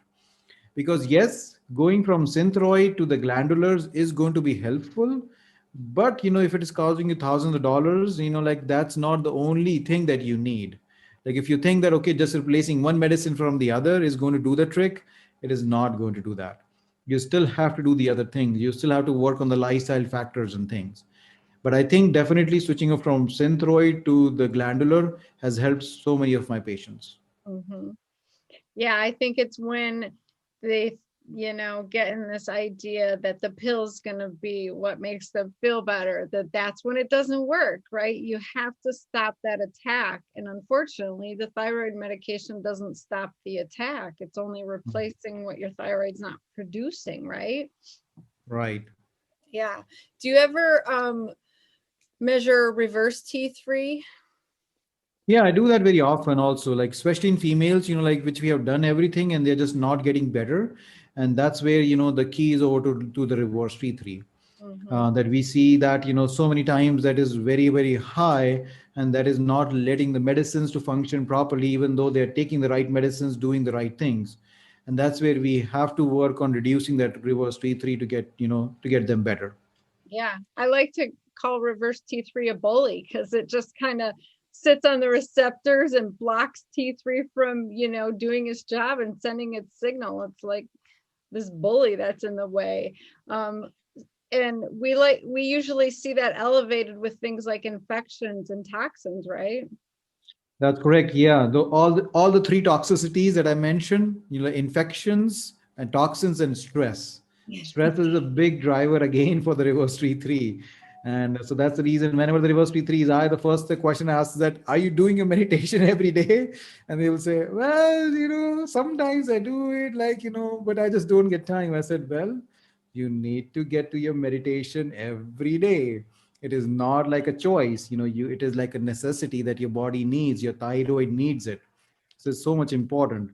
because yes, going from synthroid to the glandulars is going to be helpful, but if it is causing you thousands of dollars, like that's not the only thing that you need. Like if you think that okay, just replacing one medicine from the other is going to do the trick, it is not going to do that. You still have to do the other things, you still have to work on the lifestyle factors and things. But I think definitely switching from synthroid to the glandular has helped so many of my patients. Hmm. Yeah, I think it's when they, get in this idea that the pill's going to be what makes them feel better, that's when it doesn't work, right? You have to stop that attack. And unfortunately, the thyroid medication doesn't stop the attack. It's only replacing what your thyroid's not producing, right? Right. Yeah. Do you ever measure reverse T3? Yeah, I do that very often also, like especially in females, like which we have done everything and they're just not getting better. And that's where, the key is over to the reverse T3. Hmm. That we see that, so many times that is very, very high, and that is not letting the medicines to function properly, even though they're taking the right medicines, doing the right things. And that's where we have to work on reducing that reverse T3 to get them better. Yeah, I like to call reverse T3 a bully because it just kind of sits on the receptors and blocks T3 from, doing its job and sending its signal. It's like this bully that's in the way. And we usually see that elevated with things like infections and toxins, right? That's correct. Yeah, all the three toxicities that I mentioned, infections and toxins and stress. Stress is a big driver again for the reverse T3, and so that's the reason. Whenever the reverse T3 is high, the first the question asked is that, "Are you doing your meditation every day?" And they will say, "Well, sometimes I do it, like but I just don't get time." I said, "Well, you need to get to your meditation every day. It is not like a choice, it is like a necessity that your body needs, your thyroid needs it. So it's so much important."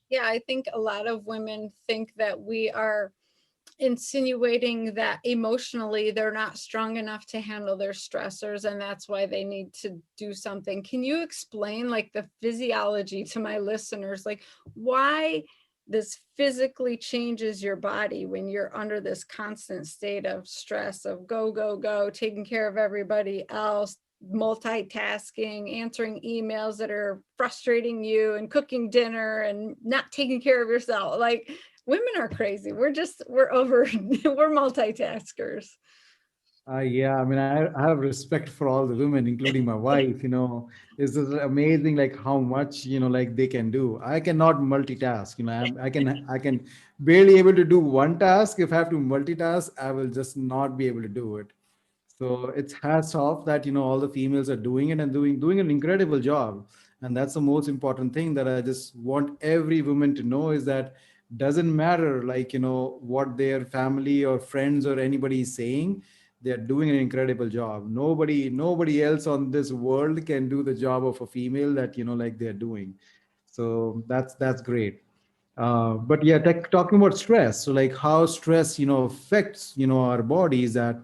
Yeah, I think a lot of women think that we are insinuating that emotionally they're not strong enough to handle their stressors and that's why they need to do something. Can you explain like the physiology to my listeners, like why this physically changes your body when you're under this constant state of stress of go go go, taking care of everybody else, multitasking, answering emails that are frustrating you and cooking dinner and not taking care of yourself? Like women are crazy. We're over, we're multitaskers. Yeah, I mean, I have respect for all the women, including my wife. It's just amazing, like how much like they can do. I cannot multitask. I can barely able to do one task. If I have to multitask, I will just not be able to do it. So it's hats off that all the females are doing it and doing an incredible job. And that's the most important thing that I just want every woman to know is that doesn't matter like what their family or friends or anybody is saying, they're doing an incredible job. Nobody else on this world can do the job of a female that like they're doing. So that's great. But yeah, talking about stress, so like how stress affects our bodies, that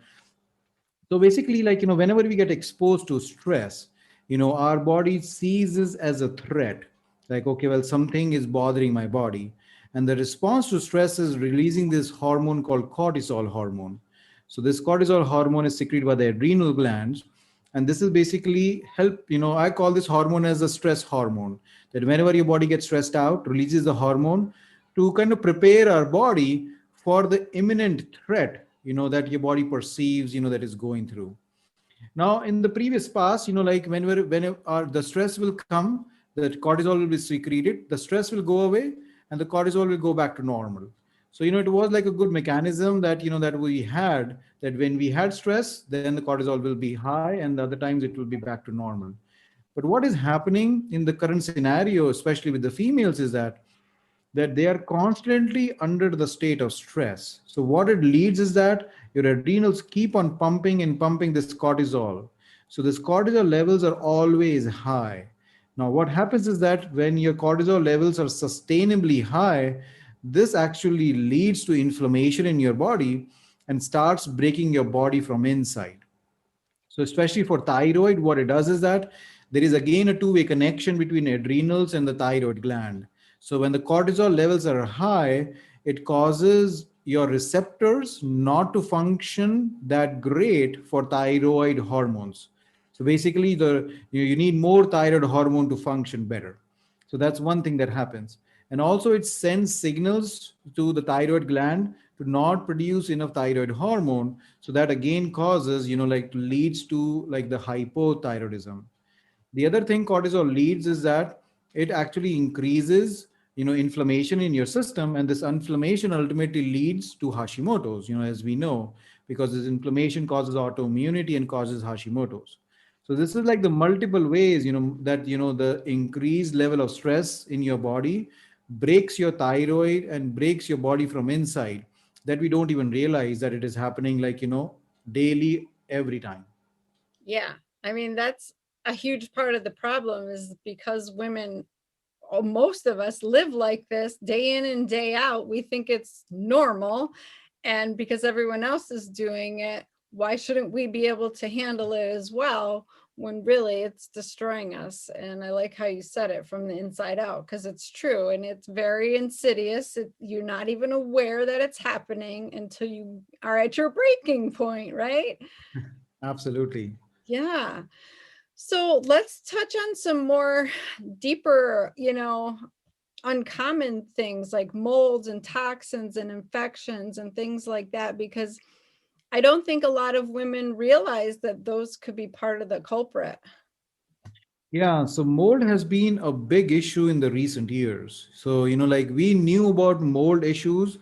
so basically, like, whenever we get exposed to stress, our body sees this as a threat. Like, okay, well, something is bothering my body. And the response to stress is releasing this hormone called cortisol hormone. So this cortisol hormone is secreted by the adrenal glands. And this is basically help, I call this hormone as a stress hormone. That whenever your body gets stressed out, releases the hormone to kind of prepare our body for the imminent threat that your body perceives that is going through. Now in the previous past, like when the stress will come, the cortisol will be secreted, the stress will go away, and the cortisol will go back to normal. So, it was like a good mechanism that, that we had, that when we had stress, then the cortisol will be high and the other times it will be back to normal. But what is happening in the current scenario, especially with the females, is that they are constantly under the state of stress. So what it leads is that your adrenals keep on pumping and pumping this cortisol. So this cortisol levels are always high. Now what happens is that when your cortisol levels are sustainably high, this actually leads to inflammation in your body and starts breaking your body from inside. So especially for thyroid, what it does is that there is again a two-way connection between adrenals and the thyroid gland. So when the cortisol levels are high, it causes your receptors not to function that great for thyroid hormones. So basically, you need more thyroid hormone to function better. So that's one thing that happens. And also it sends signals to the thyroid gland to not produce enough thyroid hormone. So that again causes, like leads to like the hypothyroidism. The other thing cortisol leads is that it actually increases, inflammation in your system, and this inflammation ultimately leads to Hashimoto's, as we know, because this inflammation causes autoimmunity and causes Hashimoto's. So this is like the multiple ways, that the increased level of stress in your body breaks your thyroid and breaks your body from inside, that we don't even realize that it is happening, like, daily, every time. Yeah. I mean, that's a huge part of the problem, is because women, most of us, live like this day in and day out. We think it's normal. And because everyone else is doing it, why shouldn't we be able to handle it as well, when really it's destroying us? And I like how you said it, from the inside out, because it's true and it's very insidious. You're not even aware that it's happening until you are at your breaking point, right? Absolutely. Yeah. So let's touch on some more deeper, uncommon things like molds and toxins and infections and things like that, because I don't think a lot of women realize that those could be part of the culprit. Yeah, so mold has been a big issue in the recent years. So, like we knew about mold issues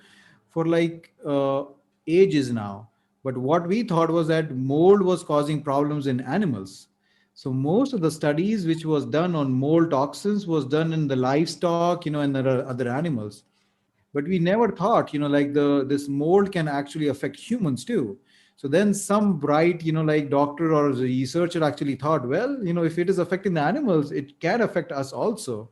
for like ages now. But what we thought was that mold was causing problems in animals. So most of the studies which was done on mold toxins was done in the livestock, and the other animals. But we never thought, like this mold can actually affect humans too. So then some bright, like doctor or researcher actually thought, well, if it is affecting the animals, it can affect us also.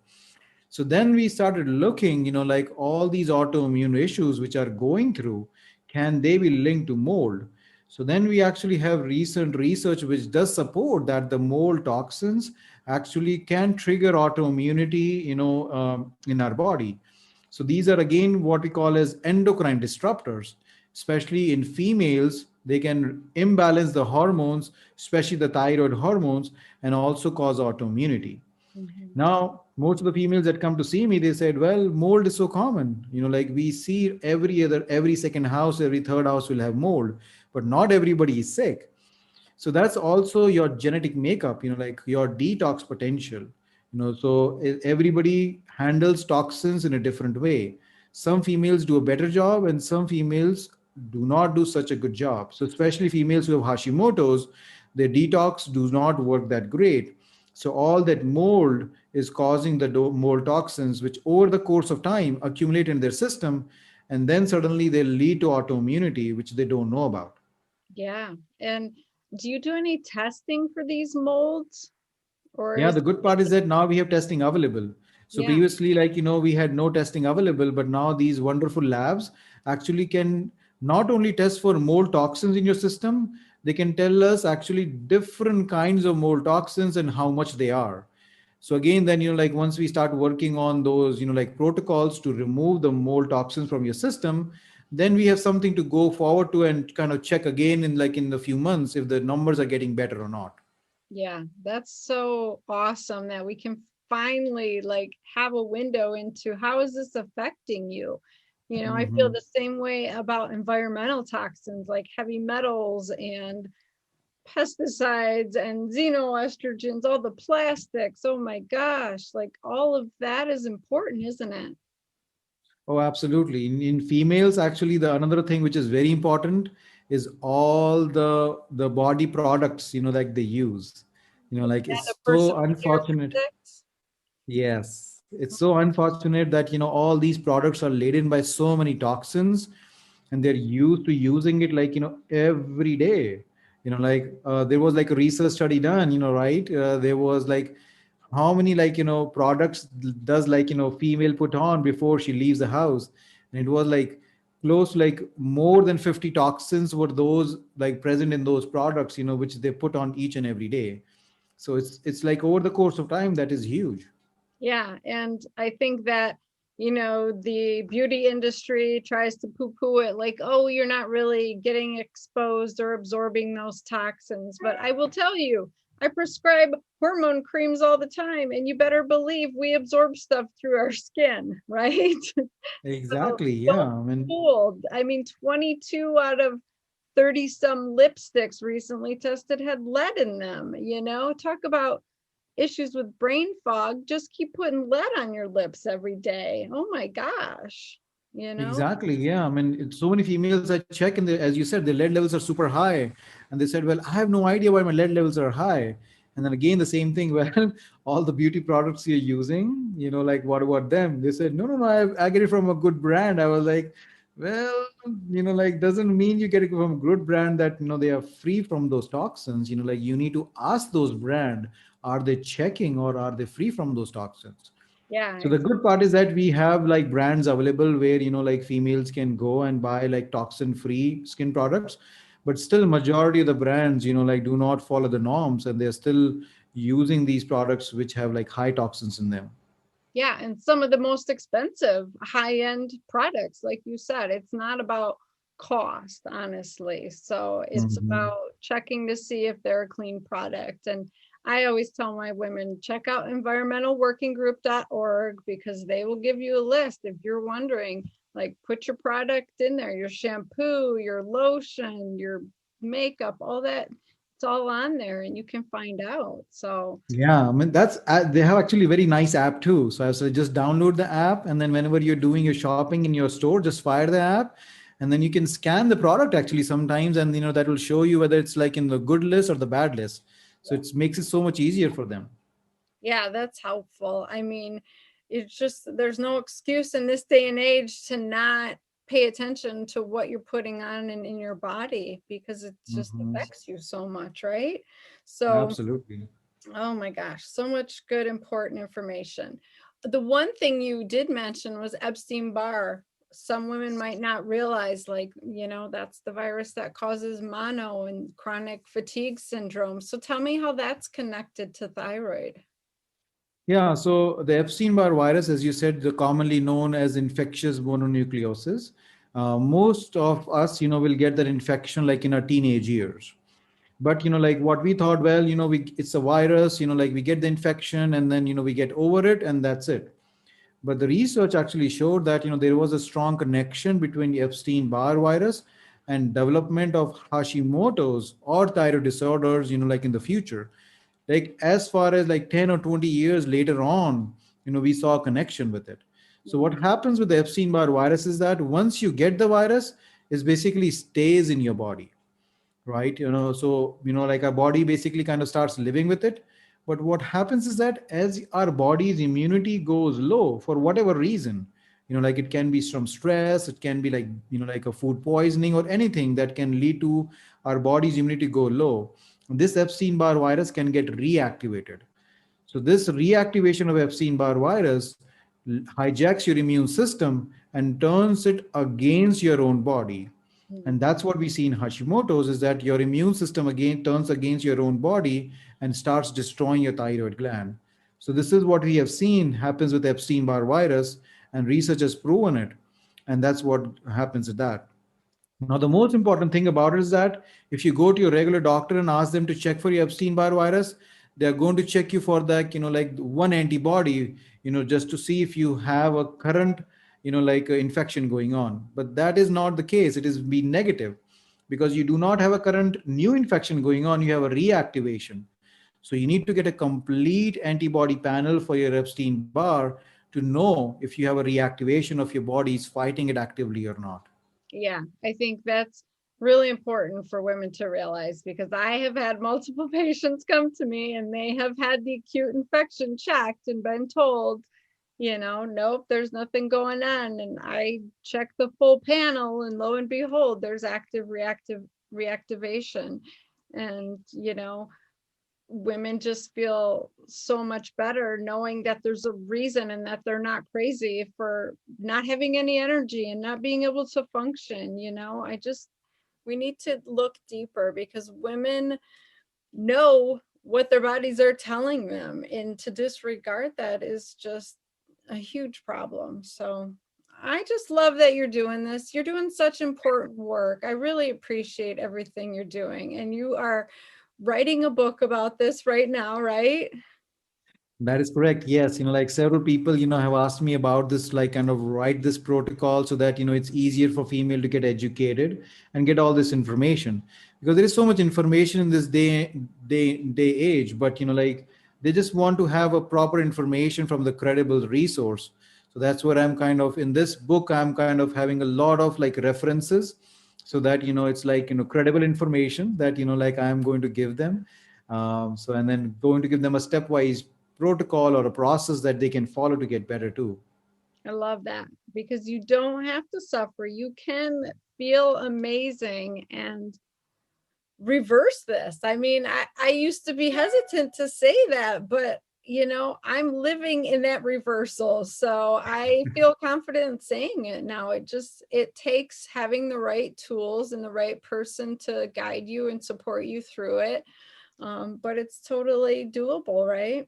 So then we started looking, like all these autoimmune issues which are going through, can they be linked to mold? So then we actually have recent research which does support that the mold toxins actually can trigger autoimmunity, in our body. So these are again what we call as endocrine disruptors, especially in females. They can imbalance the hormones, especially the thyroid hormones, and also cause autoimmunity. Mhm. Now, most of the females that come to see me, they said, well, mold is so common. Like we see every second house, every third house will have mold, but not everybody is sick. So that's also your genetic makeup, like your detox potential. So everybody handles toxins in a different way. Some females do a better job and some females do not do such a good job. So especially females who have Hashimoto's, their detox does not work that great. So all that mold is causing the mold toxins, which over the course of time accumulate in their system, and then suddenly they lead to autoimmunity, which they don't know about. Yeah. And do you do any testing for these molds, or Yeah, is the good part is that now we have testing available. So yeah, previously, like, we had no testing available, but now these wonderful labs actually can not only test for mold toxins in your system, they can tell us actually different kinds of mold toxins and how much they are. So again, then, like once we start working on those, like protocols to remove the mold toxins from your system, then we have something to go forward to and kind of check again in like in a few months if the numbers are getting better or not. yeah, that's so awesome that we can finally like have a window into how is this affecting you. I feel Mhm. the same way about environmental toxins like heavy metals and pesticides and xenoestrogens, all the plastics. Oh my gosh, like all of that is important, isn't it? Oh, absolutely. In females, actually, the another thing which is very important is all the body products, like they use. Like And the it's so personal care unfortunate. products. Yes, it's so unfortunate that all these products are laden by so many toxins, and they're used to using it like every day. Like there was like a research study done, right? There was like how many like products does like female put on before she leaves the house, and it was like close to like more than 50 toxins were those like present in those products, which they put on each and every day. So it's like over the course of time that is huge. Yeah, and I think that, the beauty industry tries to poo-poo it like, oh, you're not really getting exposed or absorbing those toxins. But I will tell you, I prescribe hormone creams all the time, and you better believe we absorb stuff through our skin, right? So Exactly. Yeah. don't I be mean, fooled. I mean, 22 out of 30 some lipsticks recently tested had lead in them, talk about issues with brain fog. Just keep putting lead on your lips every day. Oh my gosh, you know? exactly. Yeah. I mean, it's so many females I check, and as you said, the lead levels are super high. And they said, well, I have no idea why my lead levels are high. And then again, the same thing. Well, all the beauty products you're using, like what about them? They said, no, no, no, I get it from a good brand. I was like, well, like doesn't mean you get it from a good brand that, they are free from those toxins. Like you need to ask those brand, are they checking or are they free from those toxins? Yeah, So the good part is that we have like brands available where like females can go and buy like toxin free skin products, but still majority of the brands like do not follow the norms, and they're still using these products which have like high toxins in them. yeah, and some of the most expensive high-end products, like you said, it's not about cost, honestly. So it's Mhm. about checking to see if they're a clean product. And I always tell my women, check out environmentalworkinggroup.org, because they will give you a list if you're wondering, like put your product in there, your shampoo, your lotion, your makeup, all that. It's all on there and you can find out. So Yeah, I mean that's they have actually a very nice app too. So I said just download the app, and then whenever you're doing your shopping in your store, just fire the app, and then you can scan the product actually sometimes, and that will show you whether it's like in the good list or the bad list. So it makes it so much easier for them. yeah, that's helpful. I mean, it's just there's no excuse in this day and age to not pay attention to what you're putting on and in your body, because it just Mhm. affects you so much, right? So, Absolutely. oh my gosh, so much good, important information. The one thing you did mention was Epstein-Barr. Some women might not realize, like, that's the virus that causes mono and chronic fatigue syndrome. So tell me how that's connected to thyroid. Yeah, so the Epstein-Barr virus, as you said, the commonly known as infectious mononucleosis. Most of us, will get that infection like in our teenage years. But like what we thought, well, it's a virus, like we get the infection and then we get over it and that's it. But the research actually showed that there was a strong connection between the Epstein-Barr virus and development of Hashimoto's or thyroid disorders, like in the future. Like as far as like 10 or 20 years later on, we saw a connection with it. So what happens with the Epstein-Barr virus is that once you get the virus, it basically stays in your body, right? So like our body basically kind of starts living with it. But what happens is that as our body's immunity goes low for whatever reason, like it can be from stress, it can be like like a food poisoning or anything that can lead to our body's immunity go low, this Epstein-Barr virus can get reactivated. So this reactivation of Epstein-Barr virus hijacks your immune system and turns it against your own body. And that's what we see in Hashimoto's, is that your immune system again turns against your own body and starts destroying your thyroid gland. So this is what we have seen happens with Epstein-Barr virus, and research has proven it. And that's what happens with that. Now, the most important thing about it is that if you go to your regular doctor and ask them to check for your Epstein-Barr virus, they're going to check you for that, like one antibody, just to see if you have a current, like infection going on. But that is not the case. It is be negative because you do not have a current new infection going on. You have a reactivation. So you need to get a complete antibody panel for your Epstein-Barr to know if you have a reactivation of your body is fighting it actively or not. Yeah, I think that's really important for women to realize, because I have had multiple patients come to me and they have had the acute infection checked and been told, nope, there's nothing going on. And I check the full panel and lo and behold, there's active reactivation. And, women just feel so much better knowing that there's a reason and that they're not crazy for not having any energy and not being able to function. We need to look deeper, because women know what their bodies are telling them, and to disregard that is just a huge problem. So I just love that you're doing this. You're doing such important work. I really appreciate everything you're doing, and you are writing a book about this right now, right? That is correct. Yes, like several people, have asked me about this, like kind of write this protocol so that, it's easier for female to get educated and get all this information, because there is so much information in this day age, but, like they just want to have a proper information from the credible resource. So that's what I'm kind of in this book, I'm kind of having a lot of like references so that, it's like, credible information that, like I'm going to give them. So, and then going to give them a stepwise protocol or a process that they can follow to get better too. I love that, because you don't have to suffer. You can feel amazing and reverse this. I mean, I used to be hesitant to say that, but I'm living in that reversal. So I feel confident in saying it now. It takes having the right tools and the right person to guide you and support you through it. But it's totally doable, right?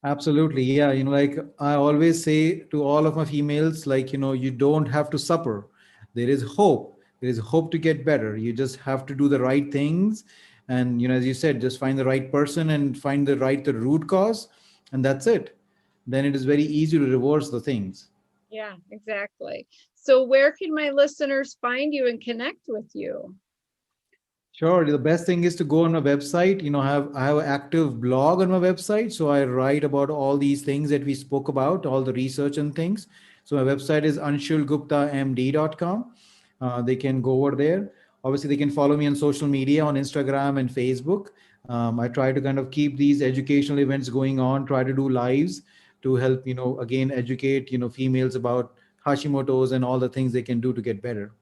Absolutely. Yeah. Like I always say to all of my females, like, you don't have to suffer. There is hope. There is hope to get better. You just have to do the right things. And, as you said, just find the right person and find the root cause. And that's it. Then it is very easy to reverse the things. Yeah, exactly. So where can my listeners find you and connect with you? Sure. The best thing is to go on my website. I have an active blog on my website. So I write about all these things that we spoke about, all the research and things. So my website is anshulguptamd.com. They can go over there. Obviously, they can follow me on social media on Instagram and Facebook. I try to kind of keep these educational events going on, try to do lives to help, again, educate, females about Hashimoto's and all the things they can do to get better.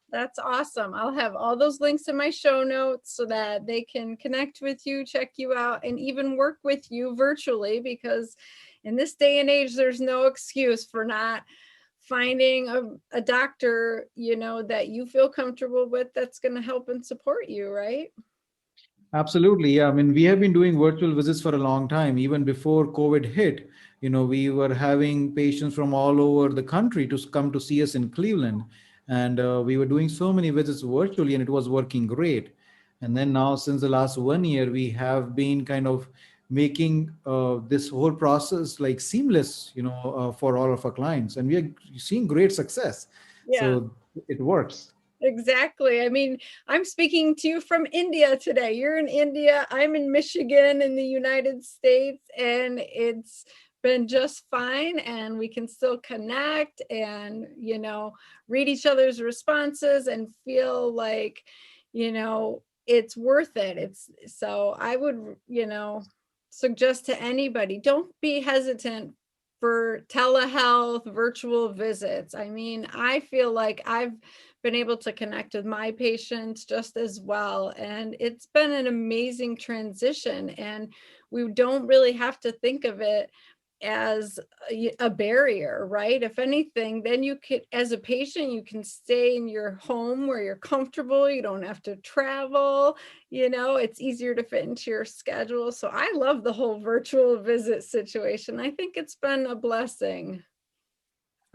That's awesome. I'll have all those links in my show notes so that they can connect with you, check you out, and even work with you virtually, because in this day and age, there's no excuse for not finding a doctor, that you feel comfortable with, that's going to help and support you, right? Absolutely. Yeah. I mean, we have been doing virtual visits for a long time. Even before COVID hit, we were having patients from all over the country to come to see us in Cleveland. And we were doing so many visits virtually and it was working great. And then now, since the last 1 year, we have been kind of making this whole process like seamless, for all of our clients. And we are seeing great success. Yeah. So it works. Exactly. I mean, I'm speaking to you from India today. You're in India. I'm in Michigan in the United States, and it's been just fine. And we can still connect and, read each other's responses and feel like, it's worth it. So I would, suggest to anybody, don't be hesitant for telehealth, virtual visits. I mean, I feel like I've been able to connect with my patients just as well. And it's been an amazing transition. And we don't really have to think of it as a barrier, right? If anything, then you could, as a patient, you can stay in your home where you're comfortable. You don't have to travel, it's easier to fit into your schedule. So I love the whole virtual visit situation. I think it's been a blessing.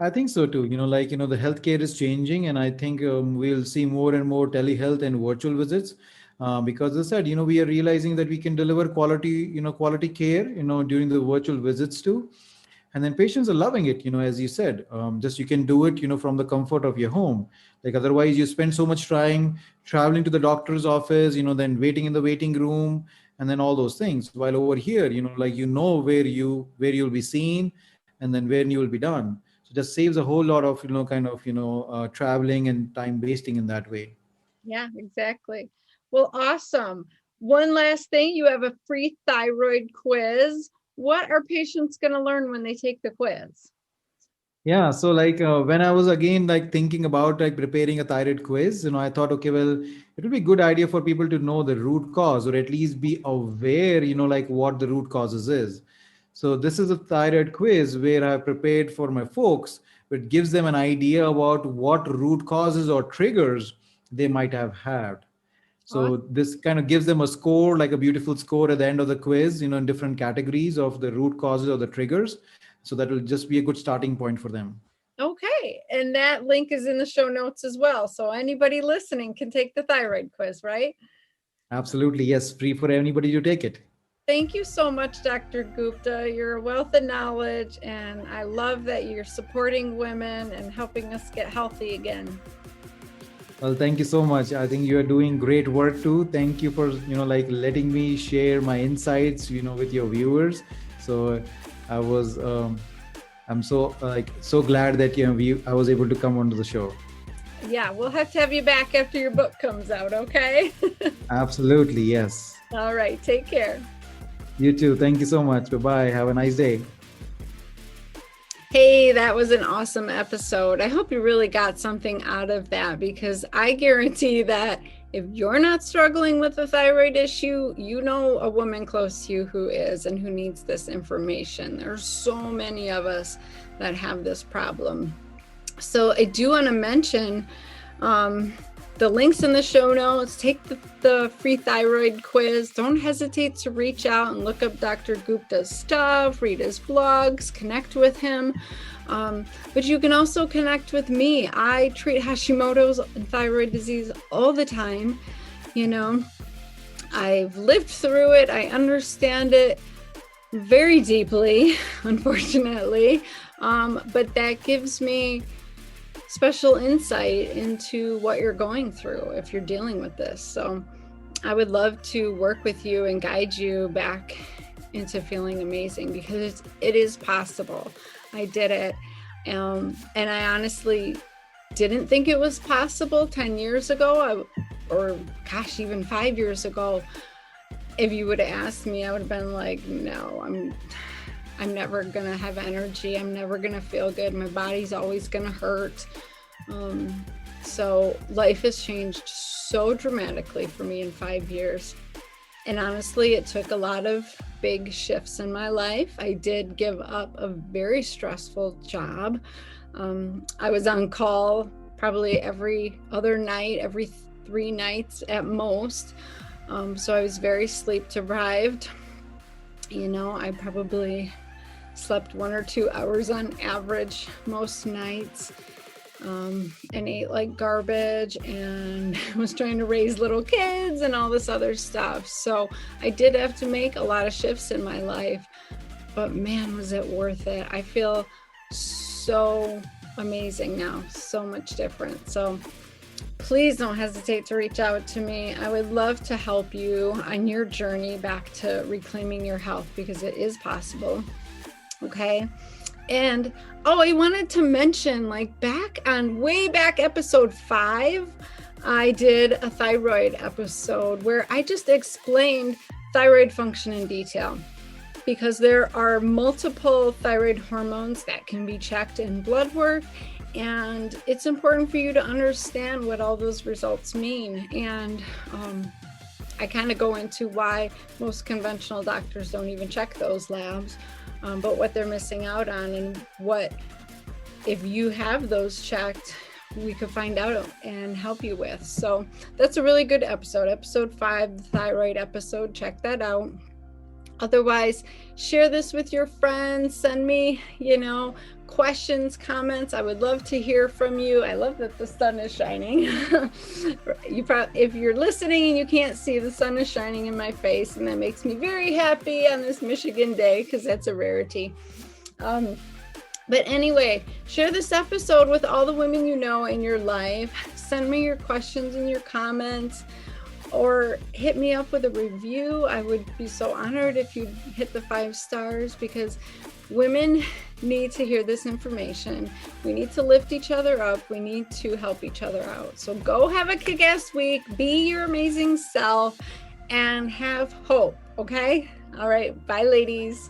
I think so too. The healthcare is changing, and I think we'll see more and more telehealth and virtual visits. Because as I said, we are realizing that we can deliver quality care, during the virtual visits too. And then patients are loving it, as you said. Just you can do it, from the comfort of your home. Like otherwise, you spend so much time traveling to the doctor's office, then waiting in the waiting room, and then all those things. While over here, like where you'll be seen, and then when you will be done. So just saves a whole lot of, traveling and time wasting in that way. Yeah, exactly. Well, awesome. One last thing, you have a free thyroid quiz. What are patients going to learn when they take the quiz? Yeah, so like when I was again like thinking about like preparing a thyroid quiz, I thought, okay, well, it would be a good idea for people to know the root cause, or at least be aware, like what the root causes is. So this is a thyroid quiz where I prepared for my folks, which gives them an idea about what root causes or triggers they might have had. So this kind of gives them a score, like a beautiful score at the end of the quiz, in different categories of the root causes or the triggers. So that will just be a good starting point for them. Okay. And that link is in the show notes as well. So anybody listening can take the thyroid quiz, right? Absolutely. Yes. Free for anybody to take it. Thank you so much, Dr. Gupta. You're a wealth of knowledge, and I love that you're supporting women and helping us get healthy again. Well, thank you so much. I think you are doing great work too. Thank you for, like letting me share my insights, with your viewers. So I was, I'm so glad that, I was able to come onto the show. Yeah, we'll have to have you back after your book comes out, okay? Absolutely. Yes. All right. Take care. You too. Thank you so much. Bye-bye. Have a nice day. Hey, that was an awesome episode. I hope you really got something out of that, because I guarantee that if you're not struggling with a thyroid issue, you know a woman close to you who is and who needs this information. There's so many of us that have this problem. So I do want to mention the links in the show notes. Take the free thyroid quiz. Don't hesitate to reach out and look up Dr. Gupta's stuff, read his blogs, connect with him. But you can also connect with me. I treat Hashimoto's and thyroid disease all the time. I've lived through it. I understand it very deeply, unfortunately. But that gives me special insight into what you're going through if you're dealing with this. So I would love to work with you and guide you back into feeling amazing, because it is possible. I did it. And I honestly didn't think it was possible 10 years ago, or gosh, even 5 years ago. If you would have asked me, I would have been like, no, I'm never gonna have energy. I'm never gonna feel good. My body's always gonna hurt. So life has changed so dramatically for me in 5 years. And honestly, it took a lot of big shifts in my life. I did give up a very stressful job. I was on call probably every other night, every 3 nights at most. So I was very sleep deprived. I probably slept 1 or 2 hours on average most nights, and ate like garbage, and was trying to raise little kids and all this other stuff. So I did have to make a lot of shifts in my life, but man, was it worth it. I feel so amazing now, so much different. So please don't hesitate to reach out to me. I would love to help you on your journey back to reclaiming your health, because it is possible. Okay. And I wanted to mention, like way back episode 5, I did a thyroid episode where I just explained thyroid function in detail, because there are multiple thyroid hormones that can be checked in blood work. And it's important for you to understand what all those results mean. And I kind of go into why most conventional doctors don't even check those labs, but what they're missing out on, and what, if you have those checked, we could find out and help you with. So that's a really good episode, episode 5, the thyroid episode. Check that out. Otherwise, share this with your friends. Send me, questions, comments. I would love to hear from you. I love that the sun is shining. If you're listening and you can't see, the sun is shining in my face, and that makes me very happy on this Michigan day, because that's a rarity. But anyway, share this episode with all the women you know in your life. Send me your questions and your comments, or hit me up with a review. I would be so honored if you hit the 5 stars, because women need to hear this information. We need to lift each other up. We need to help each other out. So go have a kick-ass week, be your amazing self, and have hope, okay? All right, bye ladies.